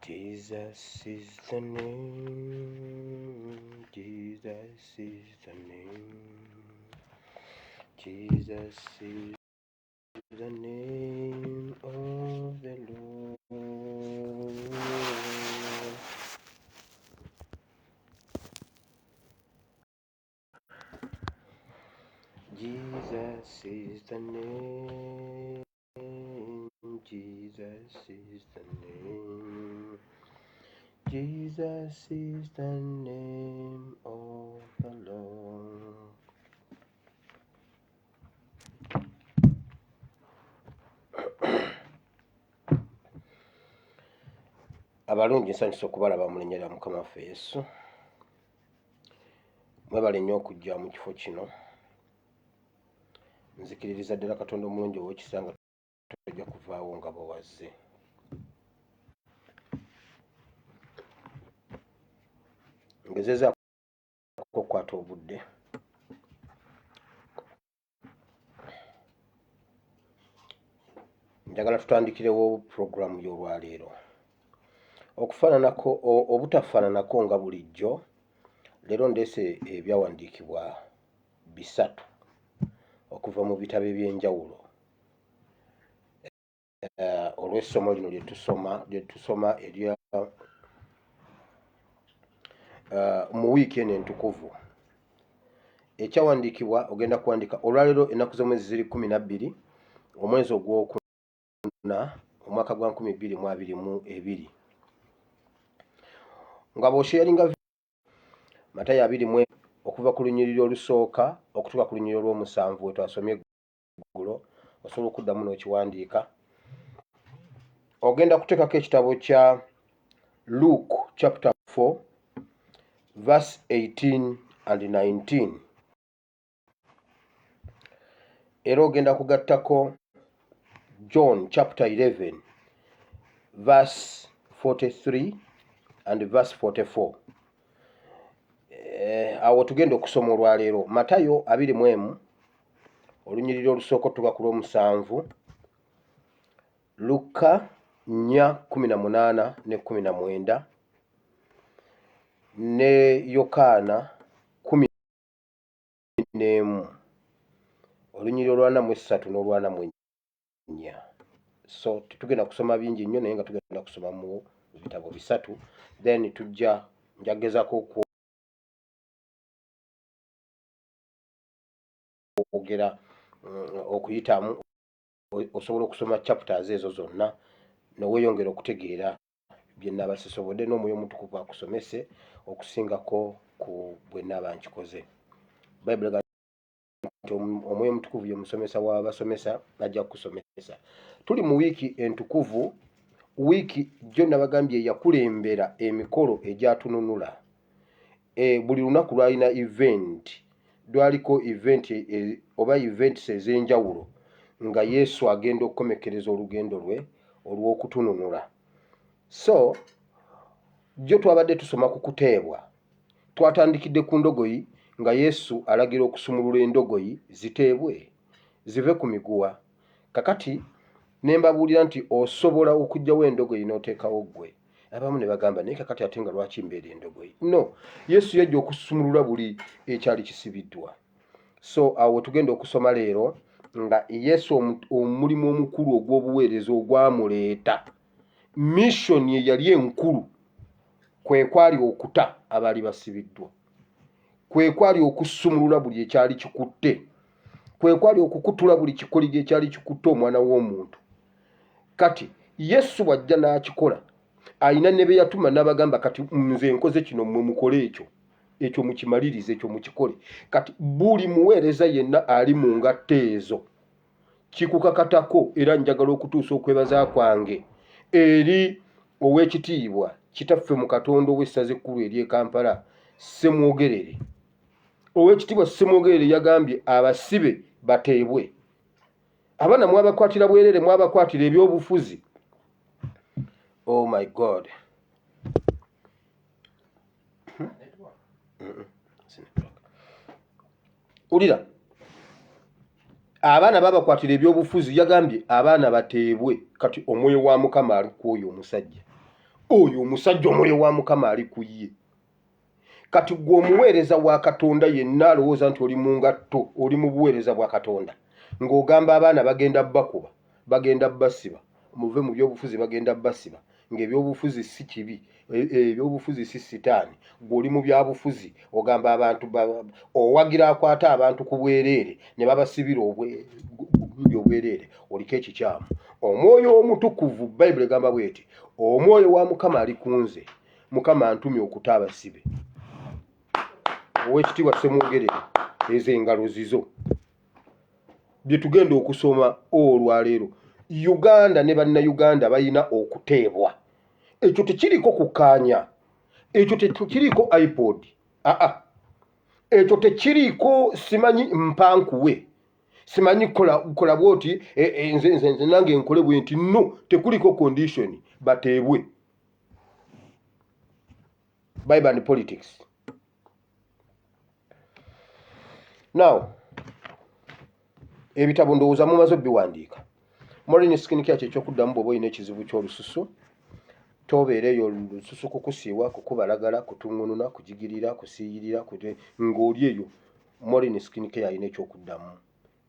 Jesus is the name, Jesus is the name, Jesus is the name of the Lord. Jesus is the name, Jesus is the name, Jesus is the name of the Lord. Abalungi nsanyusa okubalaba mu linnya lya Mukama waffe Yesu. Mwebale nnyo okujja mu kifo kino. Nzikiririza ddala Katonda omulungi ow'ekisa nga tojja kuvaawo nga bwewazze. Ngezezaako okukwata obudde njagala tutandikirewo puroguramu y'olwaleero. Okufaananako obutafaananako nga bulijjo, leero ndeese ebyawandiikibwa bisatu okuva mu bitabo eby'enjawulo olw'essomo lino lye tusoma erya mu wiiki eno entukuvu. Ekyawandiikibwa ogenda kuwandiika olwaleero ennaku z'omwezi ziri 12 omwezi ogwokuna omwaka gwa 2022 nga bw'osheyalinga Matayo 20 okuva ku lunyiriri olusooka okutuuka ku lunyiriri olw'omusanvu we twasomye eggulo, osobola okuddamu n'okiwandiika. Ogenda kuteekako ekitabo kya Luke chapter 4 verse 18 and 19. Era ogenda kugattako John chapter 11 verse 43 and verse 44. Awo tugenda okusoma olwaleero Matayo 21 olunyiriri olusooka okutuuka ku lw'omusanvu, Luka 4:18 ne 19, ne Yokaana 11 olunyiriri olw'43 n'olw'44. So tetugenda kusoma bingi nnyo naye nga tugenda kusoma mu bitabo bisatu, then njagezaako okwogera okuyitamu osobola okusoma chapters ezo zonna noweeyongera okutegeera bye nnaaba sisobodde n'omwoyo omutukuvu akusomese okusingako ku bwe nnaaba nkikoze. Bayibuli egamba nti omwoyo omutukuvu ye musomesa w'abasomesa ajja kukusomesa. Tuli mu wiiki entukuvu, wiiki gyo nabagambye yakulembera emikolo egyatununula. Buli lunaku lwalina event, lwaliko event oba events ez'enjawulo nga Yesu agenda okukomekereza olugendo lwe olw'okutununula. So gyo twabadde tusoma ku kuteebwa. Twatandikidde ku ndogoyi nga Yesu alagira okusumulula endogoyi ziteebwe zive ku miguwa. Kakati ne mbabuulira nti osobola okuggyawo endogoyi n'oteekawo ggwe. Abamu ne bagamba naye kakati ate nga lwaki mbeera endogoyi? No, Yesu yajja okusumulula buli ekyali kisibiddwa. So awo tugenda okusoma leero nga Yesu omulimu omukulu ogw'obuweereza ogwamuleeta, mission ye yali enkulu, kwe kwali okuta abaali basibiddwa, kwe kwali okusumulula buli ekyali kikutte, kwe kwali okukutula buli kikoligo ekyali kikutte omwana w'omuntu. Kati Yesu bw'ajja n'akikola, alina ne be yatuma n'abagamba kati nze nkoze kino mmwe mukole ekyo mukimalirize, ekyo mukikole. Kati buli muweereza yenna ali mu ngatto ezo kikukakatako, era njagala okutuusa okwebaza kwange eri ow'ekitiibwa kitaffe mu Katonda ow'essaza ekkulu ery'e Kampala, Ssemwogerere. Ow'ekitiibwa Ssemwogerere yagambye abasibe bateebwe. Abaana mwabakwatira bwerere, mwabakwatira ebyobufuzi. Oh my God. Ulira, abaana babakwatira ebyobufuzi yagambye abaana bateebwe kati omwoyo wa Mukama ali ku oyo omusajja omwoyo wa Mukama ali ku ye kati gwe omuweereza wa Katonda yenna alowooza nti oli mu ngatto oli mu buweereza bwa Katonda ng'ogamba abaana bagenda bakuba bagenda basiba muve mu byobufuzi bagenda basiba ng'ebyobufuzi si kibi ebyobufuzi si sitaani gweoli mu byabufuzi ogamba abantu owagira akwata abantu ku bwereere ne babasibira obwereere oliko ekikyamu omwoyo omutukuvu Bayibuli egamba bweti omwoyo wa Mukama ali kunze Mukama antumye okuta abasibe owekitiibwa Ssemwogerere ezo engalo zizo bye tugenda okusoma olwaleero Uganda ne bannayuganda balina okuteebwa ekyo tekiriko kukaanya ekyo tekiriko iPod ekyo tekiriko simanyi mpankuwe simanyi kola bwoti nze nange nkole bwe nti no tekuliko condition bateebwe Bible and politics. Now ebitabo ndowooza mumaze biwandiika Morning skin care ky'okuddamu bw'oba olina ekizibu ky'olususu tobeereyo olususu kukusiiwa kukubalagala kutungununa kujigirira kusiiyirira ng'oli eyo Morning skin care alina ekyokuddamu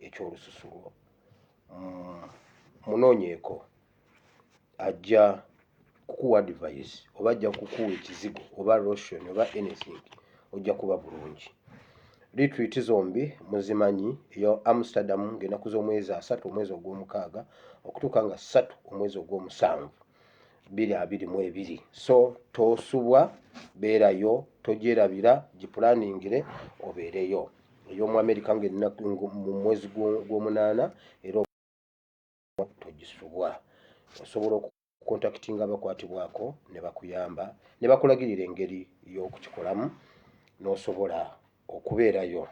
eky'olususu munoonyeeko ajja kukuwa advice oba ajja kukuwa ekizigo oba lotion oba anything ojja kuba bulungi retreat zombi muzimanyi eyo Amsterdam ng'ennaku z'omwezi 3 omwezi ogw'omukaaga okutuuka nga 3 omwezi ogw'omusanvu 2022 so tosubwa beerayo togyerabira giplaningire obeereyo ey'omu America ng'ennaku mu mwezi gw'omunaana era togisubwa osobola okukontakitinga abakwatibwako ne bakuyamba ne bakulagirira engeri y'okukikolamu n'osobola okubeerayo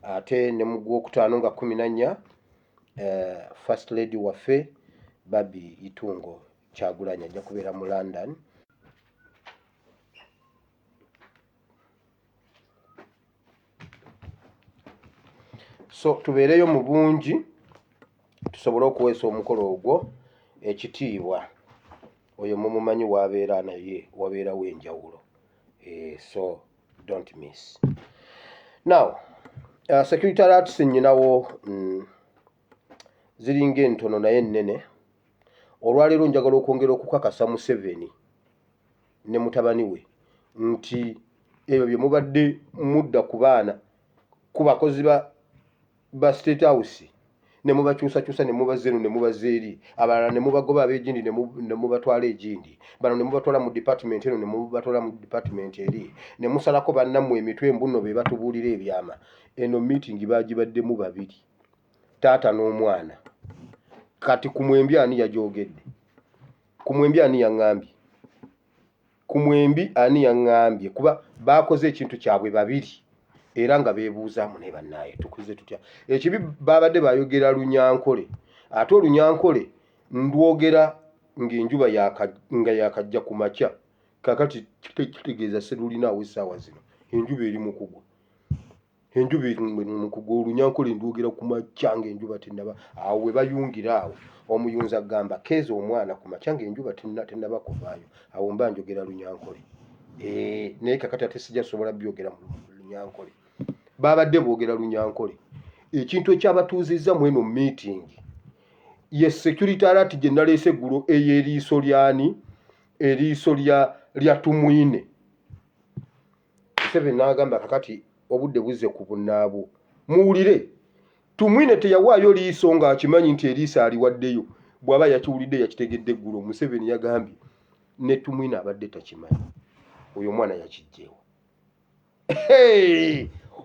ate ne mu gwokutaano nga 14 First Lady waffe Babi Itungo Kyagulanyi ajja kubeera mu London so tubeereyo mu bungi tusobole okuweesa omukolo ogwo ekitiibwa oyo mumumanyi wabeera naye wabeerawo enjawulo so don't miss. Now security alerts nnyinawo ziringa entono naye nnene olwaleero njagala okwongera okukakasa Museveni ne mutabani we nti ebyo bye mubadde mudda ku baana ku bakozi ba State House ne mubakyusakyusa ne mubazeenu ne mubazeeri abalala ne mubagoba ab'egindi ne mubatwala egindi bano ne mubatwala mu department eno ne mubatwala mu department eri ne musalako bannammwe emitwe mbuno be batubuulira ebyama eno meeting baagibaddemu babiri taata n'omwana kati ku mwembi ani yagyogedde ku mwembi ani yaŋŋambye ku mwembi ani yaŋŋambye kuba baakoze ekintu kyabwe babiri era nga beebuuzaamu ne bannaye tukuze tutya ekibi baabadde bayogera Lunyankole ate Olunyankole ndwogera ng'enjuba nga yakajja ku makya kakati kitegeeza serulinaawo essaawa zino enjuba eri mu kugwa enjuba eri mu kugwa Olunyankole ndwogera ku makya ng'enjuba tennaba awo we bayungira awo omuyunzi agamba keeza omwana ku makya ng'enjuba tennaba kuvaayo awo mba njogera Lunyankole naye kakati ate sijja sobola byogera mu Lunyankole babadde boogera Lunyankole ekintu ekyabatuuzizza mu eno meeting ye security alert gye naleese eggulo ey'eriiso lyani eriiso lya Tumwine Museveni n'agamba kakati obudde buzze ku bunnaabwo muwulire Tumwine teyawaayo liiso ng'akimanyi nti eriiso aliwaddeyo bw'aba yakiwulidde yakitegedde eggulo Museveni yagambye ne Tumwine abadde takimanyi oyo omwana yakijjeewo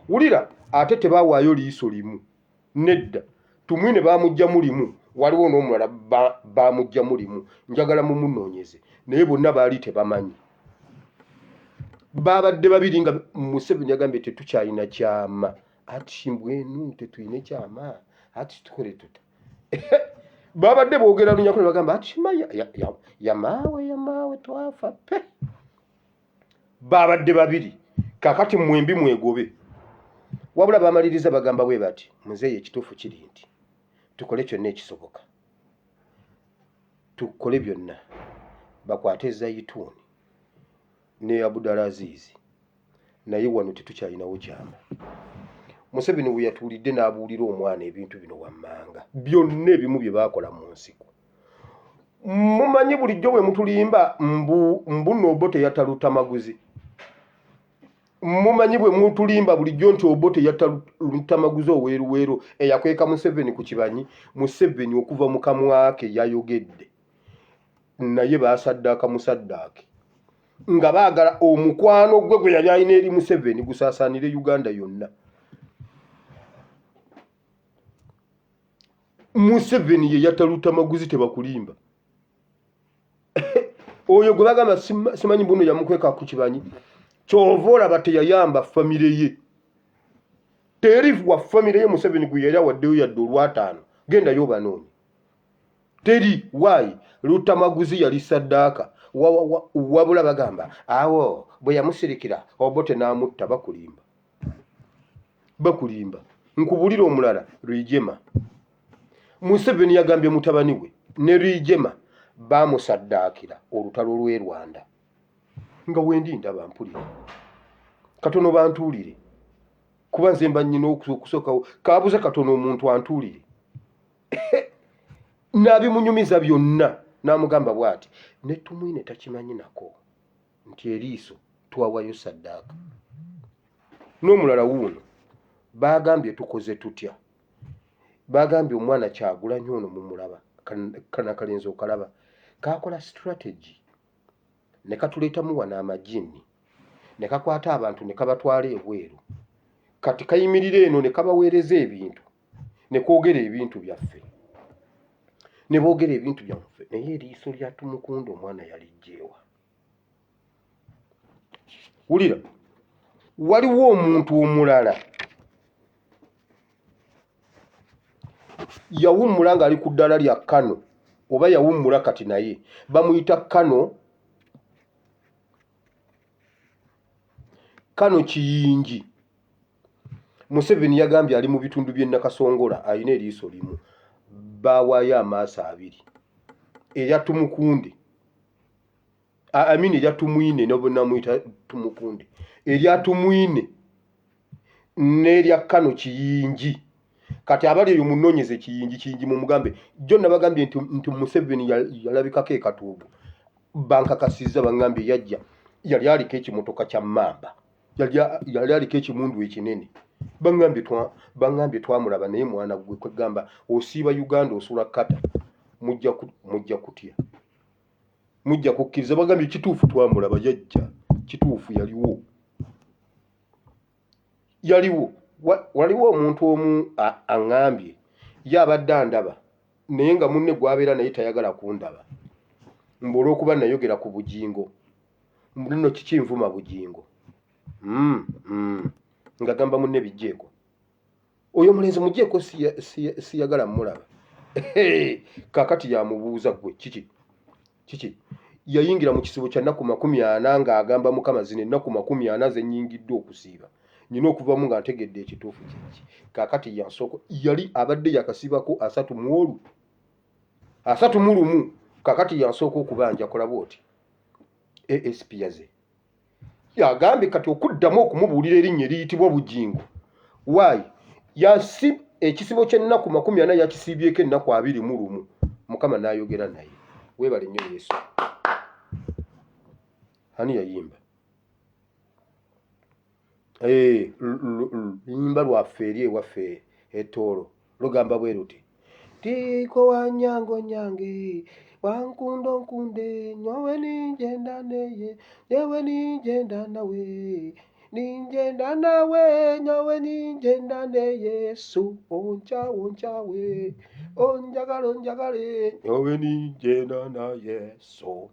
wulira ate tebaawaayo liiso limu nedda Tumwine baamugjamu limu waliwo n'omulala baamugjamu limu njagala mumunoonyeze naye bonna baali tebamanyi babadde babiri nga Museveni yagambye tetukyalina kyama ati mbwenu tetuyine kyama ati tukole tuta babadde boogera Lunyankole bagamba ati yamaawe twafa pe babadde babiri kakati mwembi mwegobe wabula bamaliriza bagamba bwe bati muzeeyi ekituufu kiri nti tukole kyonna ekisoboka, tukole byonna bakwate zayituuni ne Abdulaziz naye wano tetukyalinawo kyama. Museveni bwe yatuulidde n'abuulira omwana ebintu bino wammanga byonna ebimu bye baakola mu nsiko. Mumanyi bulijjo bwe mutulimba mbu Nobbo teyatta maguzi. Mumanyi bwe mutulimba bulijjo nti Obbo teyatta maguzi oweeruweeru eyakweka Museveni ku kibanyi. Museveni okuva mu kamwa ke yayogedde naye baasaddaaka musaddaake nga baagala omukwano gwe gwe yali alina eri Museveni gusaasaanire Uganda yonna. Museveni ye yatta maguzi tebakulimba. Oyo gwe bagamba simanyi mbuno yamukweka ku kibanyi kyova olaba teyayamba famire ye. Teri wa famire ye Museveni gwe yali awaddeyo yadde olwataano gendayo banoonyi. Teri why Lutta Maguzi yali saddaaka wabula bagamba awo bwe yamusirikira Obote n'amutta bakulimba. Nkubulira omulala Rwigema. Museveni yagambye mutabani we ne Rwigema bamusaddaakira olutalo lw'e Rwanda nga wendi ndaba mpulira katono bantuulire kuba nze mba nnyina okusookawo kaabuze katono omuntu antuulire. N'abimunyumiza byonna n'amugamba bw'ati ne tumwine takimanyi nako nti eriiso twawayo saddaaka. N'omulala wuuno baagambye tukoze tutya, baagambye omwana Kyagulanyi ono mumulaba kana kalenzi okalaba kakola strategy ne katuleetamu wano amajini ne kakwata abantu ne kabatwala ebweru kati kayimirira eno ne kabaweereza ebintu ne koogera ebintu byaffe ne boogera ebintu byaffe naye eriiso lya Tumukunde omwana yalijjeewa. Wulira, waliwo omuntu omulala yawummula ng'ali ku ddala lya Kano oba yawummula kati naye bamuyita Kano Kiyingi. Museveni yagambye ali mu bitundu by'e Nakasongola alina eriiso limu. Bawaayo amaaso abiri erya Tumukunde erya Tumwine n'obunamuyita Tumukunde erya Tumwine n'erya Kano Kiyingi. Kati abali eyo munoonyeze Kiyingi mu mugambe jjo nabagambye nti Museveni yalabikako ekatuubu bankakasizza bangambye yajja yali aliko ekimotoka kya Mamba yali aliko ekimundu ekinene bangambye twamulaba naye mwana gwe kwegamba osiiba Uganda osula kata mujja kutya mujja kukkiriza bagambye kituufu twamulaba yajja kituufu yaliwo waliwo omuntu omu aŋŋambye ye abadde andaba naye nga munne gwabeera naye tayagala kundaba mbu olw'okuba nayogera ku bugingo nno kiki nvuma bugingo nga gamba munne bijjeeko oyo mulenzi mujjeeko siyagala mmulaba. Kakati yamubuuza gwe kiki yayingira mu kisibo kya nnaku 40 ng'agamba Mukama zino ennaku 40 ze nnyingidde okusiiba nyina okuvamu nga ntegedde ekituufu kiki. Kakati yansooka yali abadde yakasibako 31 kakati yansooka okubanja kolaba oti ASP yaze yagambye kati okuddamu okumubuulira erinnya eriyitibwa bugingo waayi yasi ekisibo ky'ennaku 40 yakisiibyeko ennaku 21 Mukama n'ayogera naye. Weebale nnyo Yesu. Hani yayimba yimba lwaffe eri ewaffe ettoolo lugamba bwe luti tiko wanyango nyange wankundo nkunde nyowe ninjenda neye nyewe ninjenda nawe ninjenda nawe nyowe ninjenda ne Yesu onchawe onjagale nyowe ninjenda na Yesu.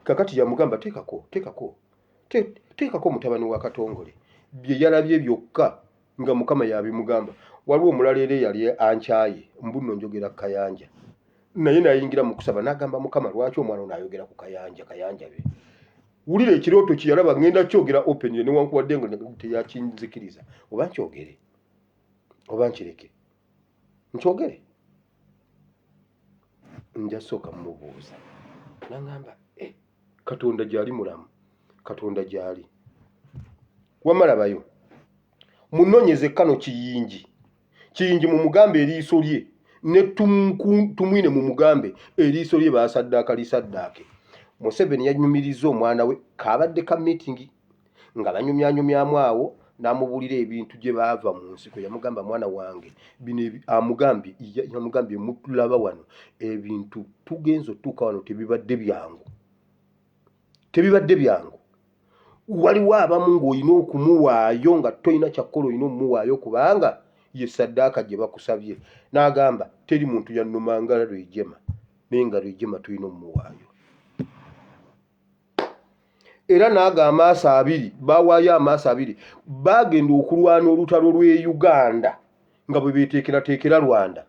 Kakati yamugamba tekako mutabani wa Katongole bye yalabye byokka nga Mukama yabimugamba. Waliwo omulala era yali ankyaye mbuno njogera Kayanja naye nayingira mu kusaba n'agamba Mukama lwaki omwana ono ayogera ku Kayanja be wulira ekirooto kiyalaba ngenda kyogera open ne wankuwadde nga teyakinzikiriza oba nkyogere oba nkireke nkyogere nja sooka mmubuuza nangamba Katonda gyali mulamu Katonda gyali wamalabayo munonyeze kano kiyingi mu mugambe eriiso lye ne tumwine mu mugambe eriiso lye basaddaaka lisaddaake Museveni yanyumiriza omwana we kabadde ka meeting nga banyumyanyumyamu awo n'amubulira ebintu gye baava mu nsiko yamugamba mwana wange bino yamugambye mutulaba wano ebintu tugenzo tuka wano tebibadde byangu waliwo abamu ng'olina okumuwaayo nga toyina kyakkola olina omumuwaayo kubanga ye saddaaka gye bakusabye n'agamba teri muntu yannumanga Rwigema naye nga Rwigema tulina omumuwaayo era naaga amaaso abiri bawaayo amaaso abiri bagenda okulwana olutalo lw'e Uganda nga bwe beeteekerateekera Rwanda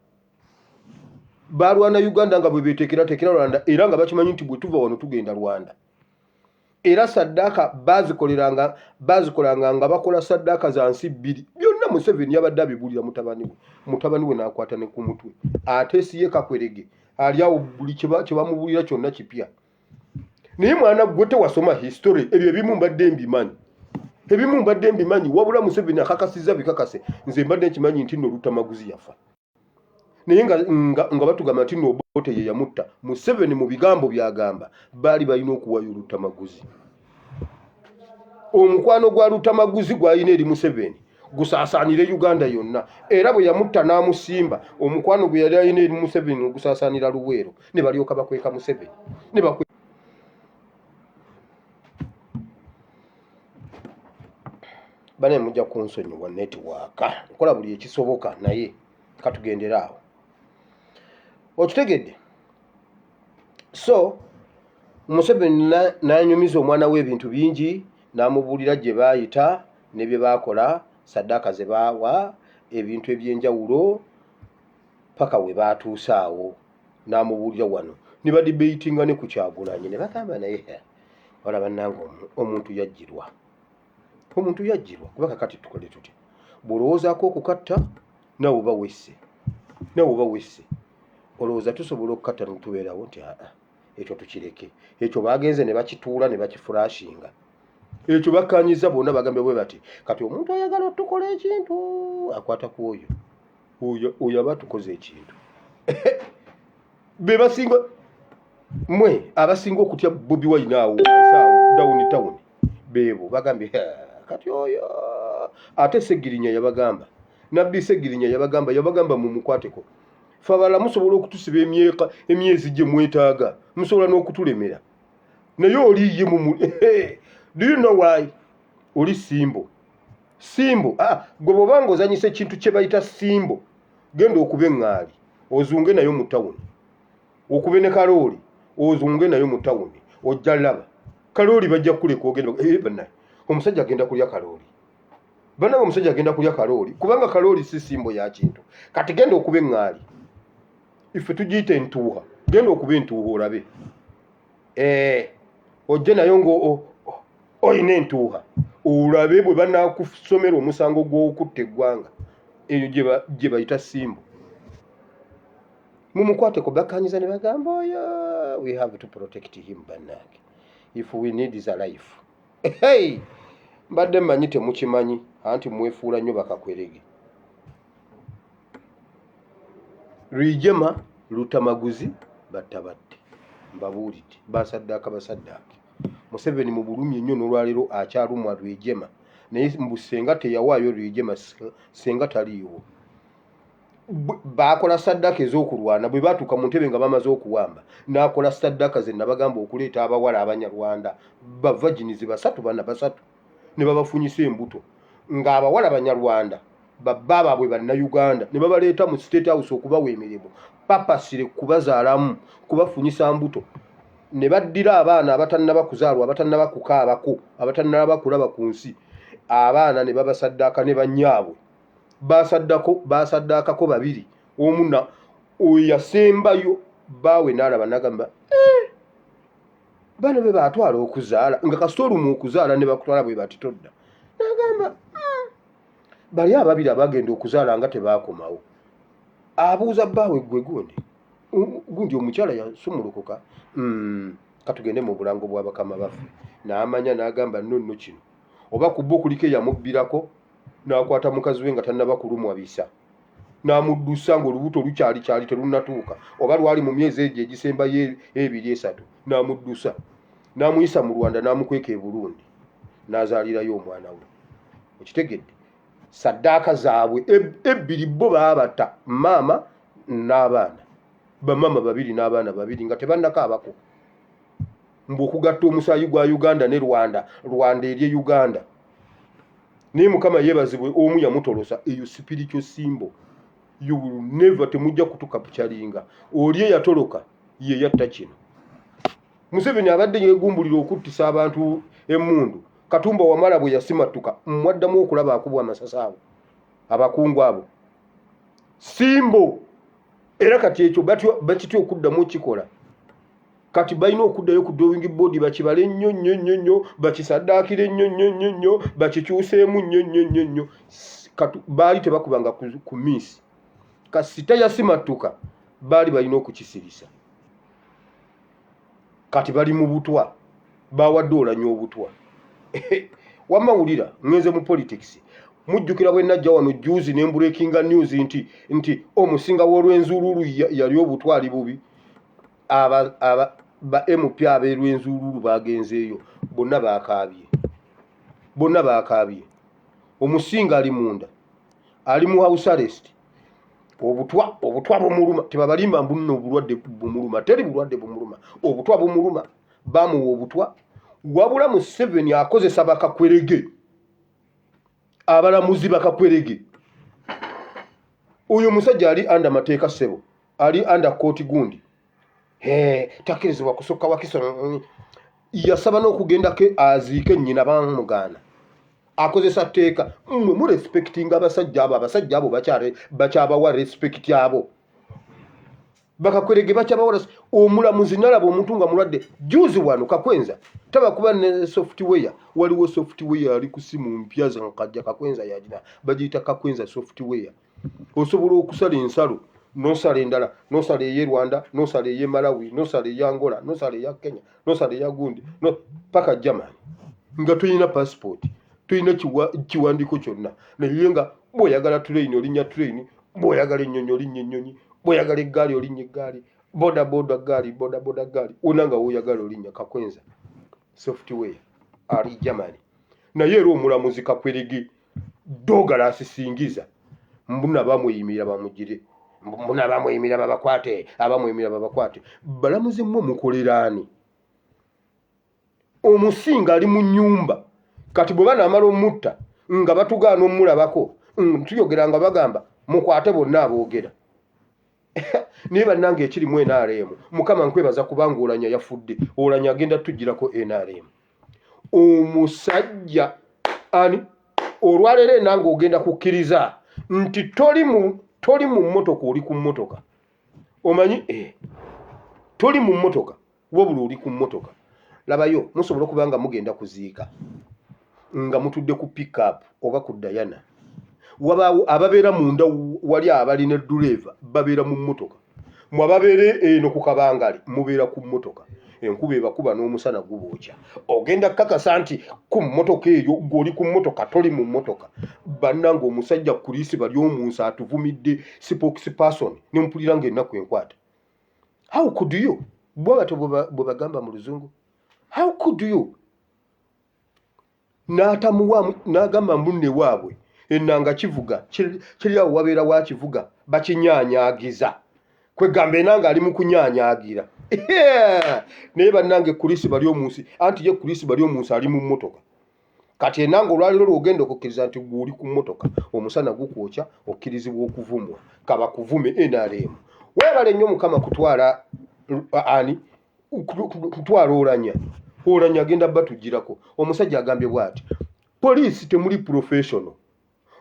balwana Uganda nga bwe beeteekerateekera Rwanda era nga bakimanyi nti bwe tuva wano tugenda Rwanda era saddaaka bazikolanga nga bakola saddaaka za nsi bbiri byonna Museveni yabadde abibulira mutabani we n'akwata ne ku mutwe ate siye Kakwerege ali awo buli kye bamubulira kyonna kipya naye mwana gwe tewasoma history ebyo ebimu mbadde mbimanyi wabula Museveni akakasiza bikakase nze mbadde nkimanyi nti nno Lutamaguzi yafa naye nga batugamba nti nno Obote ye yamutta Museveni mu bigambo byagamba baali balina okuwayo Lutamaguzi omukwano gwa Lutamaguzi gwalina eri Museveni gusaasaanire Uganda yonna era bwe yamutta n'amusimba omukwano gwe yali alina eri Museveni ogusaasaanira Luweero ne balyoka bakweka Museveni bane mujja kunsonyiwa netiwaaka nkola buli ekisoboka naye katugendera awo okitegedde so Museveni n'anyumiza omwana we ebintu bingi n'amubulira gye baayita ne bye baakola saddaaka ze baawa ebintu ebyenjawulo paka we baatuuse awo n'amubulira wano ne badibeitinga ne ku Kyagulanyi ne bagamba naye olaba nange omuntu yajjirwa kuba kakati tukole tuti bw'olowoozaako okukatta nawe oba wesse olowooza tusobola okukatta netubeerawo nti ekyo tukireke ekyo bagenze ne bakituula ne bakifulashinga ekyo bakkanyiza bonna bagambe bwe bati kati omuntu ayagala otukola ekintu akwata ku oyo aba tukoze ekintu be basinga mwe abasinga okutya Bobi Wine awo downtown beebo bagambye kati oyo ate Segirinya yabagamba nabbi Segirinya yabagamba mu mukwateko fabala musobola okutusiba emyezi gye mwetaaga musobola n'okutulemera naye oli ye do you know why oli simbo gwe bw'obanga ozanyisa ekintu kye bayita simbo genda okube eŋŋaali ozunge nayo mu tawuni okube ne kalooli ozunge nayo mu tawuni ojja laba kalooli bajja kuleka ogenda bannaye omusajja agenda kulya kalooli bannaye omusajja agenda kulya kalooli kubanga kalooli si simbo ya kintu kati genda okuba eŋŋaali ife tugiyita entuuha genda okuba entuuha olabe ojje nayo ngo oyina entuuha olabe bwe banaakusomera omusango gw'okutta eggwanga eyo gye bayita simbo mumukwateko bakkanyiza ne bagamba oyo we have to protect him bannange if we need his life mbadde mmanyi temukimanyi anti mwefuula nnyo Bakakwerege Rwigema Lutamaguzi battabadde mbabuulidde basaddaaka Museveni mu bulumi ennyo n'olwaleero akyalumwa Rwigema naye mbu senga teyawaayo Rwigema senga taliiwo baakola saddaaka ez'okulwana bwe baatuuka mu ntebe nga bamaze okuwamba n'akola saddaaka ze nabagamba okuleeta abawala Abanyarwanda bavaginizi basatu ne babafunyisa embuto ng'abawala Banyarwanda babba baabwe Bannayuganda ne babaleeta mu State House okubawa emirimu papasire kubazaalamu kubafunyisa mbuto ne baddira abaana abatannaba kuzaalwa abatannaba kukaabako abatannaba kulaba ku nsi abaana ne babasaddaaka ne bannyaabwe basaddaakako babiri oyo yasembayo baawe n'alaba n'agamba bano be batwala okuzaala nga kasitolu mu okuzaala ne bakutwala bwe batitodda n'agamba bali ababiri abagenda okuzaala nga tebaakomawo abuuza bbaawe gwe gundi omukyala yasumulukuka katugende mu bulango bwa bakama baffe n'amanya n'agamba nonno kino oba kubba okuliko eyamubbirako n'akwata mukazi we nga tannaba kulumwa bisa n'amuddusa ng'olubuto lukyali terunnatuuka oba lwali mu myezi egyo egisembayo 2-3 n'amuddusa n'amuyisa mu Rwanda n'amukweka e Burundi n'azaalirayo omwana we okitegedde saddaaka zaabwe ebbiri bo baabata maama n'abaana bamama 2 n'abaana 2 nga tebannakaabako mbu okugatta omusaayi gwa Uganda ne Rwanda eri Uganda naye Mukama yeebazibwe omu yamutolosa eyo spiritual symbol you will never temujja kutuka puchalinga oli eyatoloka ye yatta kino Museveni abadde yeegumbulira okuttisa abantu emmundu Katumba Wamala bwe yasimatuka mwaddamu okulaba akubwa amasasaawo abakungu abo simbo era kati ekyo bakitya okuddamu kikola kati balina okuddayo ku drawing board bakibale nnyo bakisaddaakire nnyo bakikyuseemu nnyo baali tebakubanga ku miss kasita yasimatuka baali balina okukisirisa kati bali mu butwa bawadde olanya obutwa wamawulira ngenze mu politics mujjukira bwe najja wano juzi ne breaking news nti omusinga w'olwenzululu yali obutwali bubi ba MP abeerwenzululu bagenzeeyo bonna baakaabye omusinga ali munda ali mu house arrest obutwa bumuluma tebabalimba mbunno obulwadde bumuluma teri bulwadde bumuluma obutwa bumuluma bamuwa obutwa wabula mu 7 akozesa bakakwerege abalamuzi bakakwerege oyo musajja ali anda mateeka sebo ali anda court gundi takirizibwa kusokka wakiso yasaba n'okugenda ke aziike nnyina bamugana akozesa teeka mu respecting abasajja abo bakyabawa respect abo bakakwerege bakyabawa omulamuzi nalaba omuntu nga mulwadde juzi wano Kakwenza tabakuba ne software waliwo software ali ku simu mpya za nkajja Kakwenza yagina bagiyita Kakwenza software osobola okusala ensalo nosala endala nosala eye Rwanda nosala eye Malawi nosala eye Angola nosala eye Kenya nosala eye gundi paka Germany nga tulina passport tulina kiwandiko kyonna naye nga boyagala train olinya train boyagala ennyonyi olinya ennyonyi boyagala eggaali olinya eggaali boda gaali onanga woyagala olinya Kakwenza software ali Germany naye era omulamuzi Kakwerege dogala asisingiza mbuna bamuyimira bamugire mbuna bamuyimira babakwate balamuzi mmwe mukolerani omusinga ali mu nnyumba kati bwe bana amala omutta nga batugaana omulabako tuyogera nga bagamba mukwate bonna aboogera naye bannange ekiri mu NRM Mukama nkwebaza kubanga olanya yafudde olanya agenda tujjirako NRM omusajja ani olwalero Enanga ogenda kukkiriza nti toli mu mmotoka oli ku mmotoka omanyi toli mu mmotoka wabula oli ku mmotoka labayo musobola okubanga mugenda kuziika nga mutudde ku pick up oba ku Diana wabaawo ababeera munda wali abalina driver babeera mu mmotoka mwababeere eno ku Kabangali mubeera ku mmotoka enkuba ebakuba n'omusana gubookya ogenda kakasa nti ku mmotoka eyo goli ku mmotoka toli mu mmotoka bannanga omusajja kulisi bali omunsi atuvumidde spokesperson nempulira ng'ennaku enkwata how could you bw'abato bwe bagamba mu luzungu how could you n'agamba munne waabwe Enanga kivuga kiri awo wabeera wa kivuga bakinyaanyaagiza kwegamba Enanga ali mu kunyaanyaagira naye bannange kulisi bali omunsi anti ye kulisi bali omunsi ali mu mmotoka kati Enanga olwaliro lwogenda okukkiriza nti gw'oli ku mmotoka omusana gukwokya okkirizibwa okuvumwa kaba kuvume NRM weebale nnyo Mukama kutwala olanya agenda batugirako omusajja agambye bw'ati poliisi temuli professional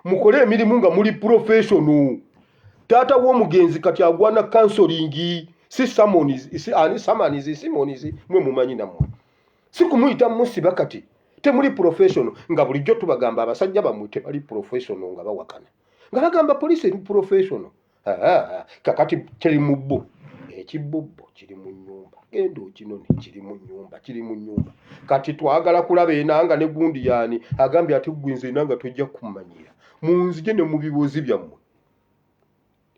mukole emirimu nga muli professional taata w'omugenzi kati agwana counseling si summons simonies mwe mumanyi namwe si kumuyita musiba kati temuli professional nga bulijjo tubagamba abasajja bamwe tebali professional nga bawakana nga bagamba police eri professional kakati kiri mu bbo ekibubbo kiri mu nnyumba genda okinone kiri mu nnyumba kati twagala kulaba Enanga ne gundi yani agambye ati gwinze Enanga tojja kumanyira munzije ne mu bibuuzi byammwe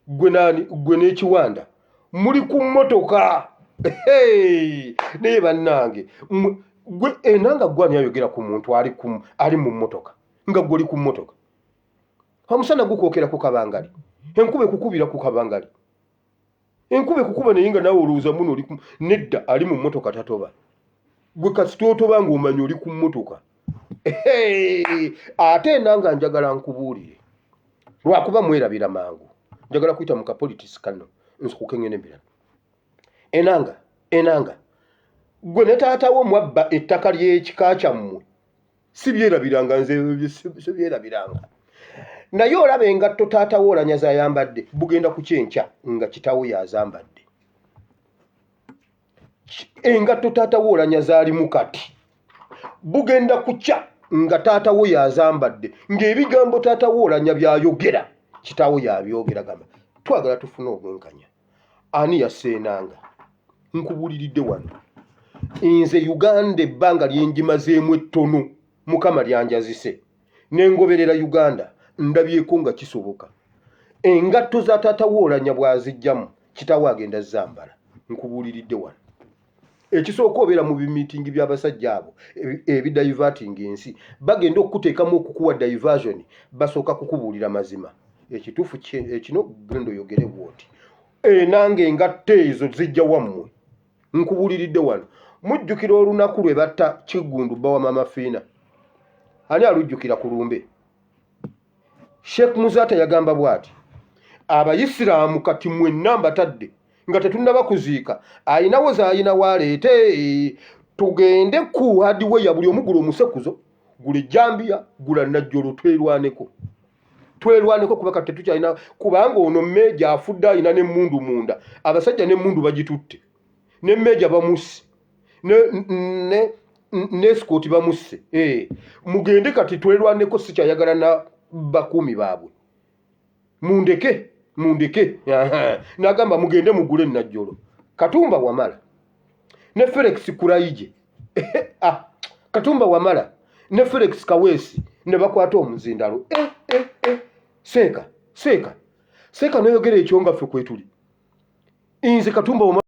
gwe n'ekiwanda muli ku mmotoka naye bannange gwe Enanga gwani ayogera ku muntu ali mu mmotoka nga gwoli ku mmotoka omusana gukwokera ku kabangali enkube kukubira ku kabangali enkube kukuba naye nga nawe olowooza muno oli nedda ali mu mmotoka tatoba gwe kasi totoba ng'omanyi oli ku mmotoka ate Enanga njagala nkubuulire lwakuba mwerabira mangu njagala kuyita mu kapolitisi kano nzikukengene mbira Enanga gwe ne taatawo mwabba ettaka ly'ekika kyammwe si byerabiranga nze si byerabiranga naye olaba engatto taatawo olanyaza ayambadde bugenda ku kyenkya nga kitawo yazambadde engatto taatawo olanyaza alimu kati bugenda kukya nga taatawo yazambadde ng'ebigambo taatawo olanya byayogera kitawo yabyogera gamba twagala tufune obwenkanya ani yasse Enanga nkubuuliridde wano nze Uganda ebbanga lyenjimazeemu ettono Mukama lyanjazise nengoberera Uganda ndabyeko nga kisoboka engatto za taatawo olanya bwazijjamu kitawo agenda zambala nkubuuliridde wano ekisooka obeera mu bimiitingi by'abasajja abo ebidiverting ensi bagenda okukuteekamu okukuwa diversion basooka kukubuulira mazima ekituufu kino genda oyogere bwoti Enanga engatto ezo zijja wammwe nkubuuliridde wano mujjukira olunaku lwe batta Kiggundu bba wa Mama Fiina ani alujjukira ku lumbe Sheikh Muzata yagamba bwati abayisiraamu kati mwenna mbatadde nga tetunnaba kuziika ayinawo zaayina waleete tugende ku hardware buli omugula omusekuzo gule Jambia gula Najjolo twerwaneko kuba kati tetukyalina kubanga ono mmeeja afudde ayina n'emmundu munda abasajja n'emmundu bagitutte n'emmeeja bamusse ne skoti bamusse mugende kati twerwaneko sikyayagala na bakuumi baabwe mundeke nagamba mugende mugule Najjolo Katumba Wamala ne Felix Kulaije Katumba Wamala ne Felix Kaweesi ne bakwata omuzindalo seeka noyogera ekyo nga ffe kwetuli nze Katumba Wamala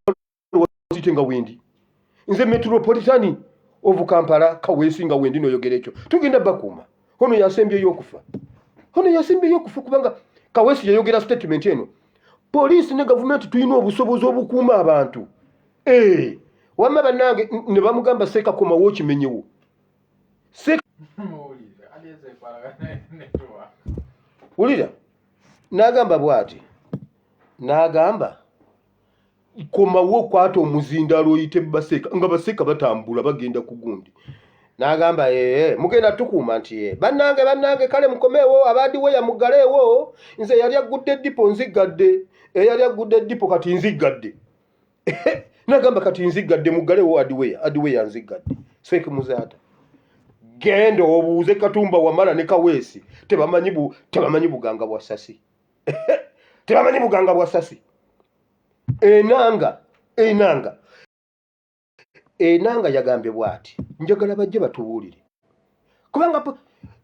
wazite nga wendi nze Metropolitan of Kampala Kaweesi nga wendi noyogera ekyo tugenda bakuuma ono yasembyeyo okufa kubanga Kaweesi yayogera statement eno poliisi ne gavumenti tulina obusobozi obukuuma abantu wamma bannange ne bamugamba seeka komawo okimenyewo wulira n'agamba bw'ati n'agamba komawo kwata omuzindalo oyite baseeka nga baseeka batambula bagenda ku gundi n'agamba mugenda tukuuma nti bannange kale mukomeewo abaddiwe yamugaleewo nze yali agudde dipo nzigadde eyali agudde dipo kati nzigadde n'agamba kati nzigadde mugaleewo adiwe yanzigadde Sheikh Muzata genda obuuze Katumba Wamala ne Kaweesi tebamanyi buganga bwa ssasi tebamanyi buganga bwa ssasi Enanga yagambye bwati njagala bajje batubuulire kubanga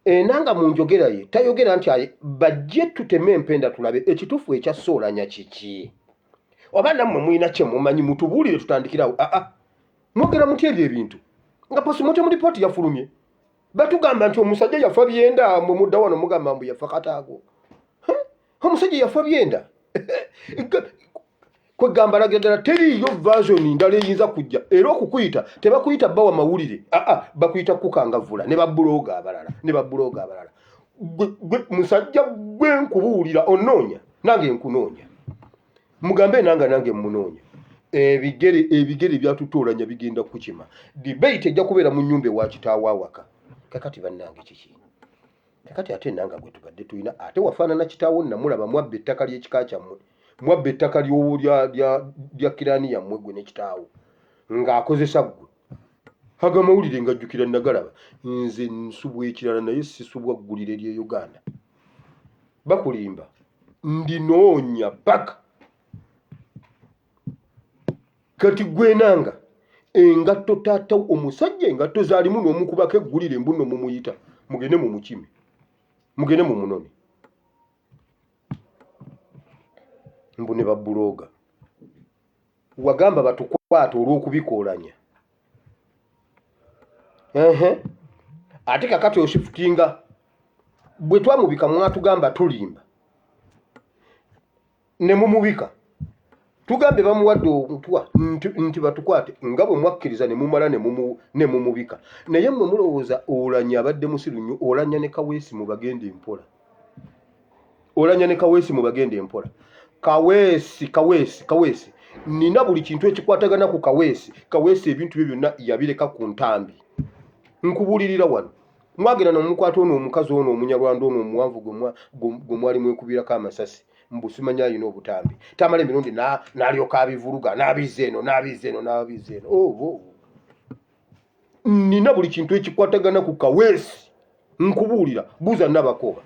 Enanga mu njogera ye tayogera nti bajje tuteme empenda tulabe ekituufu ekyasoolanya kiki oba nammwe mulina kye mumanyi mutubuulire tutandikirawo mwogera mutya ebyo ebintu nga postmortem report yafulumye batugamba nti omusajja yafa byenda mwe mudda wano mugamba mbu yafa kataago omusajja yafa byenda kwegamba lagedala teriyo version ndala eyinza kujja era okukuyita tebakuyita bawa mawulire bakuyita kukangavula ne babulooga abalala musajja gwe nkubuulira onoonya nange nkunoonya mugambe Enanga nange mmunoonya ebigere byatutoolanya bigenda kukima debate ejja kubeera mu nnyumba ewa kitaawo awaka kakati bannange kiki kakati ate Enanga gwe tubadde tulina ate wafaanana kitaawo namulaba mwabba ettaka ly'ekika kyammwe mwabba ettaka lya kirani yammwe gwe ne kitaawo ng'akozesa ggwe agamawulire ngajjukira nagalaba nze nsubwa ekirala naye sisubwa ggulire ly'e Uganda bakulimba ndinoonya paka kati gwe Enanga engatto taata omusajja engatto zaalimu n'omukubako eggulire mbuno mumuyita mugende mu mukime mugende mu munoni mbune babbuloga wagamba batukwata olw'okubikoolanya ate kakati oshifutinga bwe twamubika mwatugamba tulimba ne mumubika tugambe bamuwadde omutwa nti batukwate nga bwe mwakkiriza ne mumala ne mumubika naye mmwe mulowooza olanya abadde musiru nnyo olanya ne Kaweesi mu bagenda empola olanya ne Kaweesi mu bagenda empola Kaweesi nina buli kintu ekikwatagana ku Kaweesi ebintu bye byonna yabireka ku ntambi nkubulirira wano mwagenda n'omukwata ono omukazi ono omunyarwanda ono omuwanvu gwe mwali mwekubirako amasasi mbusimanya alina obutambi tamala emirundi n'alyoka abivuruga n'abizza eno nina buli kintu ekikwatagana ku Kaweesi nkubuulira buuza Nabboka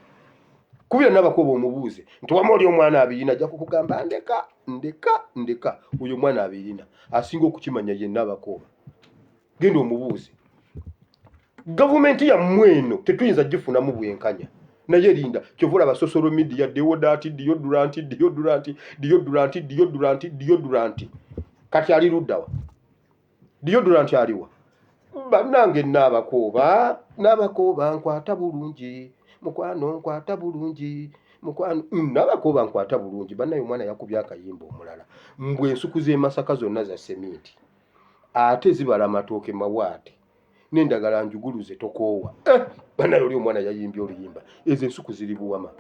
kubira Nabboka omubuuze nti wama oli omwana abirina ajja kukugamba ndeka oyo omwana abirina asinga okukimanya ye Nabboka genda omubuuze gavumenti yammwe eno tetuyinza gifunamu bwenkanya naye linda kyovula ba social media deodorant kati ali luddawa deodorant aliwa bannange Nabboka nkwata bulungi mukwano nkwata bulungi mukwano Nabboka nkwata bulungi bannaye omwana yakubya akayimba omulala mbwe ensuku z'emasaka zonna za seminti ate zibala amatooke mawaate n'endagala njuguluze tokoowa bannaye oli omwana yayimbye oluyimba ezo ensuku ziri buwama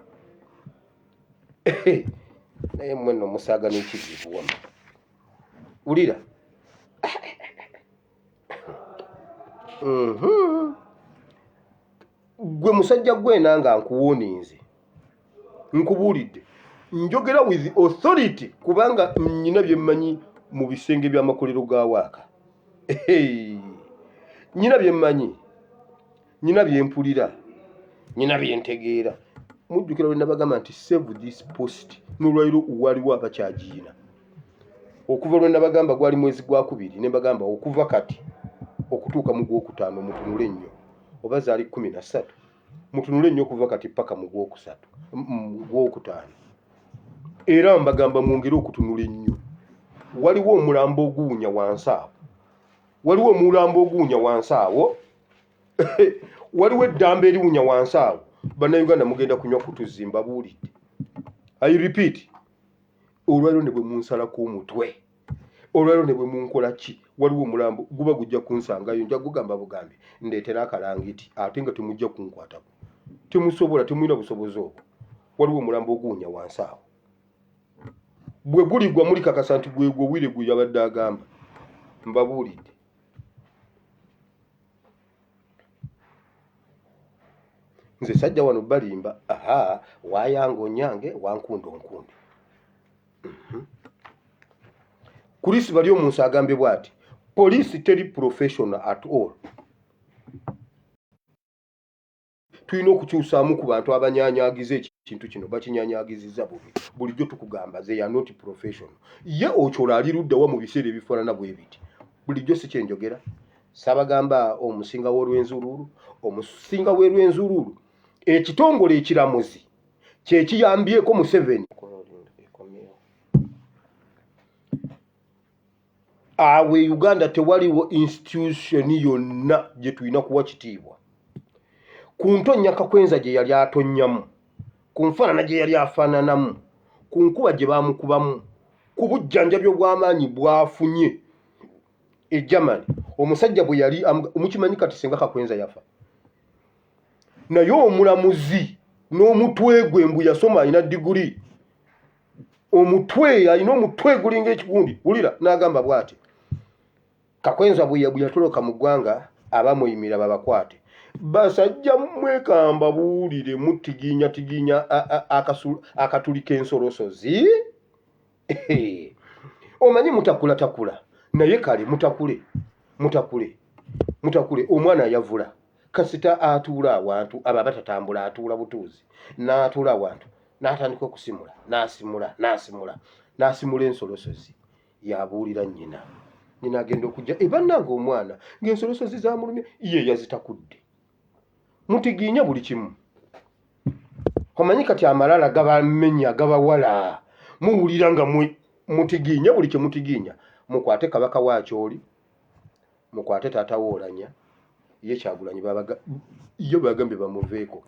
naye mmwe nno musaaga n'ekiri buwama wulira gwe musajja gwe Enanga nkuwooninze nkubuulidde njogera with authority kubanga nnyina bye mmanyi mu bisenge by'amakolero ga waaka nyina bye mmanyi nyina bye mpulira nyina bye ntegeera mujjukira lwe nabagamba nti save this post n'olwaliro waliwo abakyagiyina okuva lwe nabagamba gwali mwezi gwa kubiri ne mbagamba okuva kati okutuuka mu gwokutaano mutunule nnyo oba zaali 13 mutunule nnyo okuva kati paka mu gwokutaano era mbagamba mwongere okutunula ennyo waliwo omulambo oguwunya wansi awo waliwo eddamba eriwunya wansi awo bannayuganda mugenda kunywa kutuzimba buulidde I repeat olwaliro ne bwe munsalako omutwe olwaliro ne bwe munkola ki waliwo omulambo guba gujja kunsangayo nja kugamba bugambi ndeetera akalangiti ate nga temujja kunkwatako temusobola temulina busobozi obwo waliwo omulambo oguwunya wansi awo bwe guligwa muli kakasa nti gwegwo wire gwe yabadde agamba mbabuulidde nze sajja wano balimba wayanga onyange wankundo nkundi kulisi bali omunsi agambe bwati police teri professional at all tulina okukyusaamu ku bantu abanyanyagiza ekintu kino bakinyanyagiziza bulijjo tukugamba they are not professional ye okyola ali luddawa mu biseera ebifaanana bwe biti bulijjo si kyenjogera sabagamba omusinga w'olwenzululu ekitongole ekiramuzi kyekiyambyeko Museveni awe Uganda tewaliwo institution yonna gye tulina kuwa kitiibwa ku ntonya Kakwenza gye yali atonnyamu ku nfaanana gye yali afaananamu ku nkuba gye baamukubamu ku bujjanjabi obw'amaanyi bwafunye e Germany omusajja bwe yali mukimanyi kati singa Kakwenza yafa naye omulamuzi n'omutwe gwe mbu yasoma alina diguri alina omutwe gulinga ekigundi wulira n'agamba bw'ati Kakwenza bwe yatoloka mu ggwanga abamuyimira babakwate basajja mwekamba buulire mutiginya akatuli k'ensolosozi omanyi mutakula naye kale mutakule mutakule omwana yavula kasita atuula awantu aba batatambula atuula butuuzi n'atuula awantu n'atandika okusimula n'asimula ensolosozi yabuulira nnyina agenda okujja ebannanga omwana ng'ensolosozi zamulumye ye yazitakudde mutigiinya buli kimu omanyi kati amalala gabamenya gabawala muwulira nga mutigiinya buli kye mutigiinya mukwate kabaka waakyoli mukwate taata woolanya ye Kyagulanyi yo bagambye bamuveeko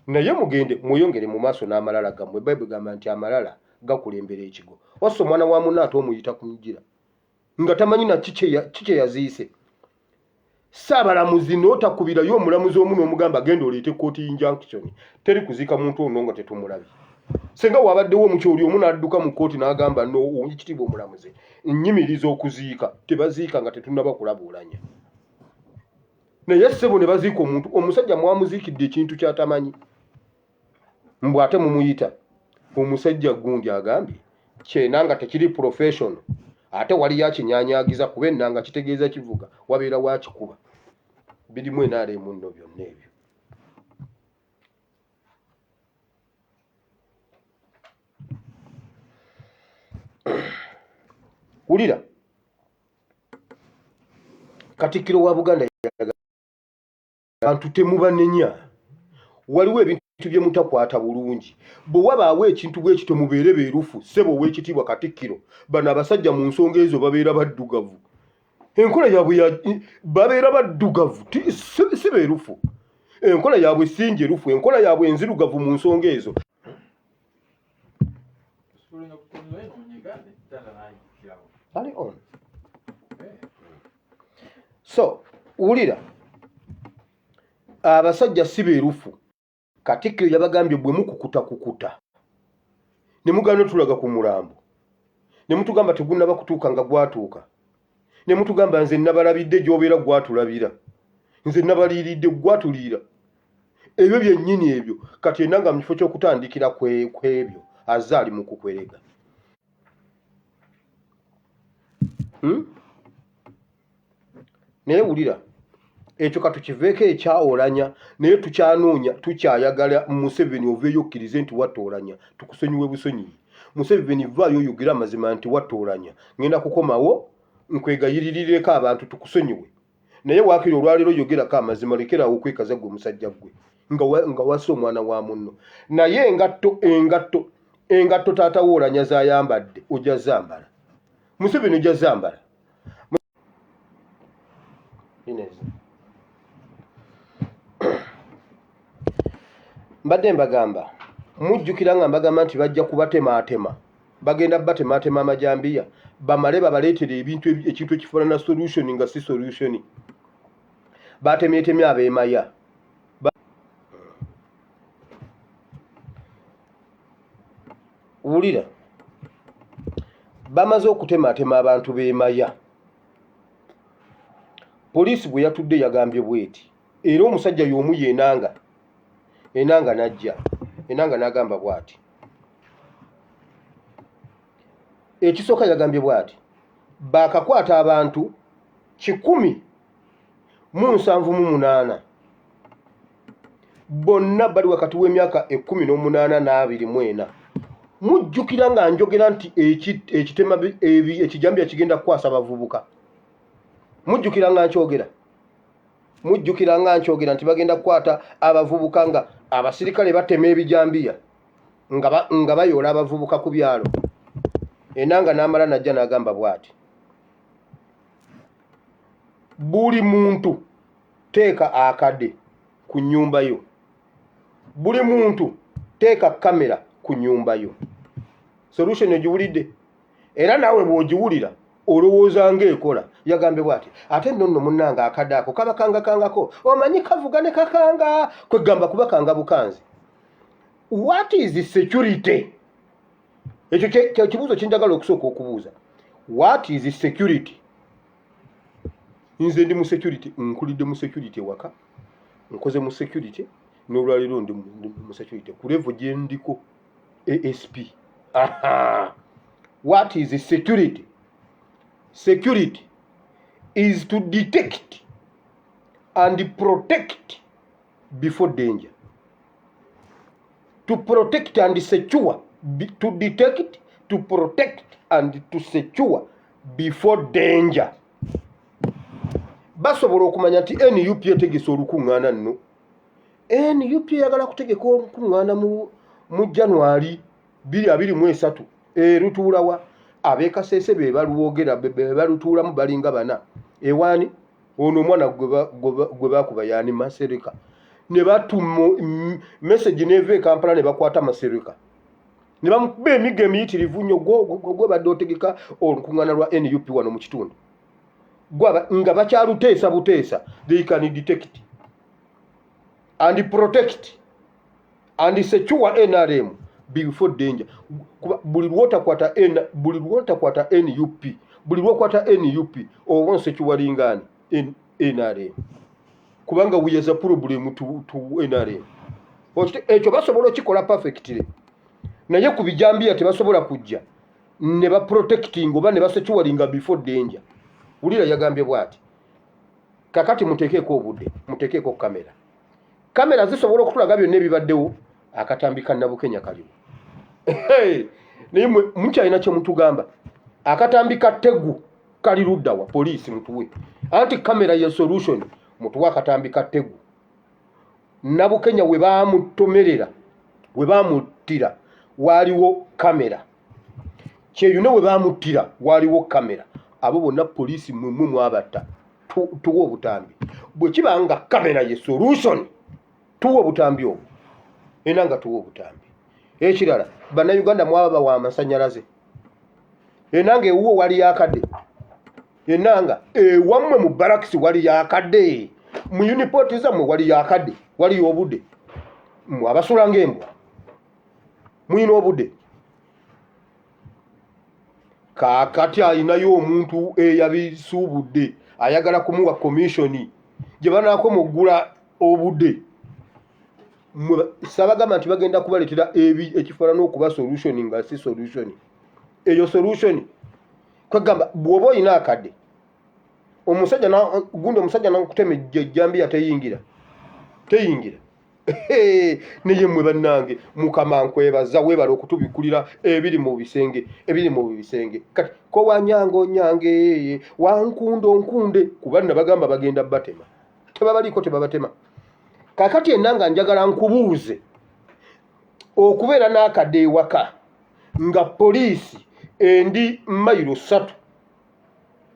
naye mugende mweyongere mu maaso n'amalala gammwe Bayibuli gamba nti amalala gakulembera ekigo wassa omwana wa munne ate omuyita ku ngira nga tamanyi na kikye yaziise Saabalamuzi n'otakubirayo omulamuzi omu n'omugamba genda oleete kooti injunction teri kuziika muntu ono nga tetumulabye senga wabaddewo omukyoli omu n'adduka mu kooti n'agamba no ekitiibwa omulamuzi nnyimiriza okuziika tebaziika nga tetunnaba kulabuulanya naye ssebo ne baziika omuntu omusajja mwamuziikidde ekintu kyatamanyi mbw ate mumuyita omusajja gundi agambye kyenanga tekiri professional ate wali yakinyanyagiza kuba ennanga kitegeeza kivuga wabeera wakikuba birimu enaaleemu nno byonna ebyo wulira Katikkiro wa Buganda abantu temubanenya waliwo ebintu bye mutakwata bulungi bwe wabaawo ekintu bwe kito mubeere beerufu ssebo ow'ekitiibwa Katikkiro bano abasajja mu nsonga ezo babeera baddugavu enkola yaabwe babeera baddugavu si beerufu enkola yaabwe si njerufu enkola yaabwe enzirugavu mu nsonga ezo so wulira abasajja si beerufu Katikkiro yabagambye bwe mukukuta ne mugaana tulaga ku mulambo ne mutugamba tegunnaba kutuuka nga gwatuuka ne mutugamba nze nabalabidde gy'obeera gwatulabira nze nabaliiridde gwatuliira ebyo byennyini ebyo kati Enanga mu kifo ky'okutandikira kwebyo azaali mu kukwerega naye wulira ekyo katukiveeko ekyaolanya naye tukyanoonya tukyayagala Museveni oveeyo okkirize nti wattoolanya tukusonyiwe busonyiyi Museveni vaayo oyogera amazima nti wattoolanya ngenda kukomawo nkwegayirireko abantu tukusonyiwe naye waakiri olwaleero yogerako amazima lekerawo okwekaza gwe musajja gwe nga wassa omwana wa munno naye engatto taata woolanya zayambadde ojja zambala Museveni ojja zambala mbadde mbagamba mujjukira nga mbagamba nti bajja kubatemaatema bagenda batemaatema amajambiya bamale babaleetere ekintu ekifaanana solution nga si solution batemyetemye abeemaya wulira bamaze okutemaatema abantu beemaya poliisi bwe yatudde yagambye bweti era omusajja y'omu Enanga najja Enanga n'agamba bwati ekisooka yagambye bwati baakakwata abantu 178 bonna bali wakati w'emyaka 18 n'24 mujjukira nga njogera nti ekitema ekijambiya kigenda kukwasa abavubuka mujjukira nga nkyogera nti bagenda kukwata abavubuka nga abasirikale batema ebijambiya nga bayoola abavubuka ku byalo Enanga n'amala najja n'agamba bwati buli muntu teeka akade ku nnyumba yo buli muntu teeka kamera ku nnyumba yo solution ogiwulidde era naawe bw'ogiwulira olowooza ng'ekola yagambye bwati ate nno munnanga akade ako kabakangakangako omanyi kavuga ne kakanga kwegamba kubakanga bukanzi what is security ekyo kibuuzo kinjagala okusooka okubuuza what is security nze ndi mu security nkulidde mu security waka nkoze mu security n'olwaleero ndi mu security ku level gye ndiko ASP what is security security is to detect and protect before danger. To protect and secure, to detect, to protect and to secure before danger. Basobola okumanya nti NUP etegese olukuŋŋaana nno. NUP yagala kutegeka olukuŋŋaana mu January 2023 lutuulawa ab'e Kasese be baluwogera be balutuulamu balinga bana ewaani ono omwana gwe bakuba yaani Masereka ne batuma message neve Kampala ne bakwata Masereka ne bamukuba emiga emiyitirivu nnyo gwe badde otegeka olukuŋŋaana lwa NUP wano mu kitundu nga bakyaluteesa buteesa. They can detect and protect and secure NRM before danger. Buli lwotakwata NUP, buli lwokwata NUP oba securing NRM kubanga we is a problem to NRM. Ekyo basobola okikola perfectly naye ku bijambiya tebasobola kujja ne ba protecting oba ne ba securing before danger. Ulira yagambye bwati kakati mutekeeko obudde, mutekeeko kamera zisobola okutulaga byonna ebibaddewo akatambika Nabukenya kaliwo. Naye mukyalina kye mutugamba akatambika Tegu kali luddawa poliisi mutuwe anti kamera ye solution mutuwa akatambika Tegu. Nabukenya we baamutomerera we baamuttira waliwo kamera kyeyune we baamuttira waliwo kamera. Abo bonna poliisi mu abatta tuwa obutambi bwe kibanga kamera ye solution tuwa obutambi obwo Enanga tuwa obutambi. Ekirala bannayuganda mwaba wa amasanyalaze Enanga ewuwo wali yakadde Enanga ewammwe mu barakisi wali yakadde mu unipoti zammwe wali yakadde wali obudde abasula ng'embwa muyina obudde. Kakati ayinayo omuntu eyabisuubudde ayagala kumuwa komishoni gye banaako muggula obudde. Sabagamba nti bagenda kubaleetera ekifaanana okuba solution nga si solution. Eyo solution kwegamba bw'oba olina akadde omusajja n'okutema ejjambiya teyingira naye mmwe bannange Mukama nkwebaza weebala okutubikulira ebiri mu bisenge kati ko wanyango nyange wankundo nkunde kuba nabagamba bagenda batema tebabaliko tebabatema. Kakati Enanga njagala nkubuuze okubeera n'akadde ewaka nga poliisi endi mayiro 3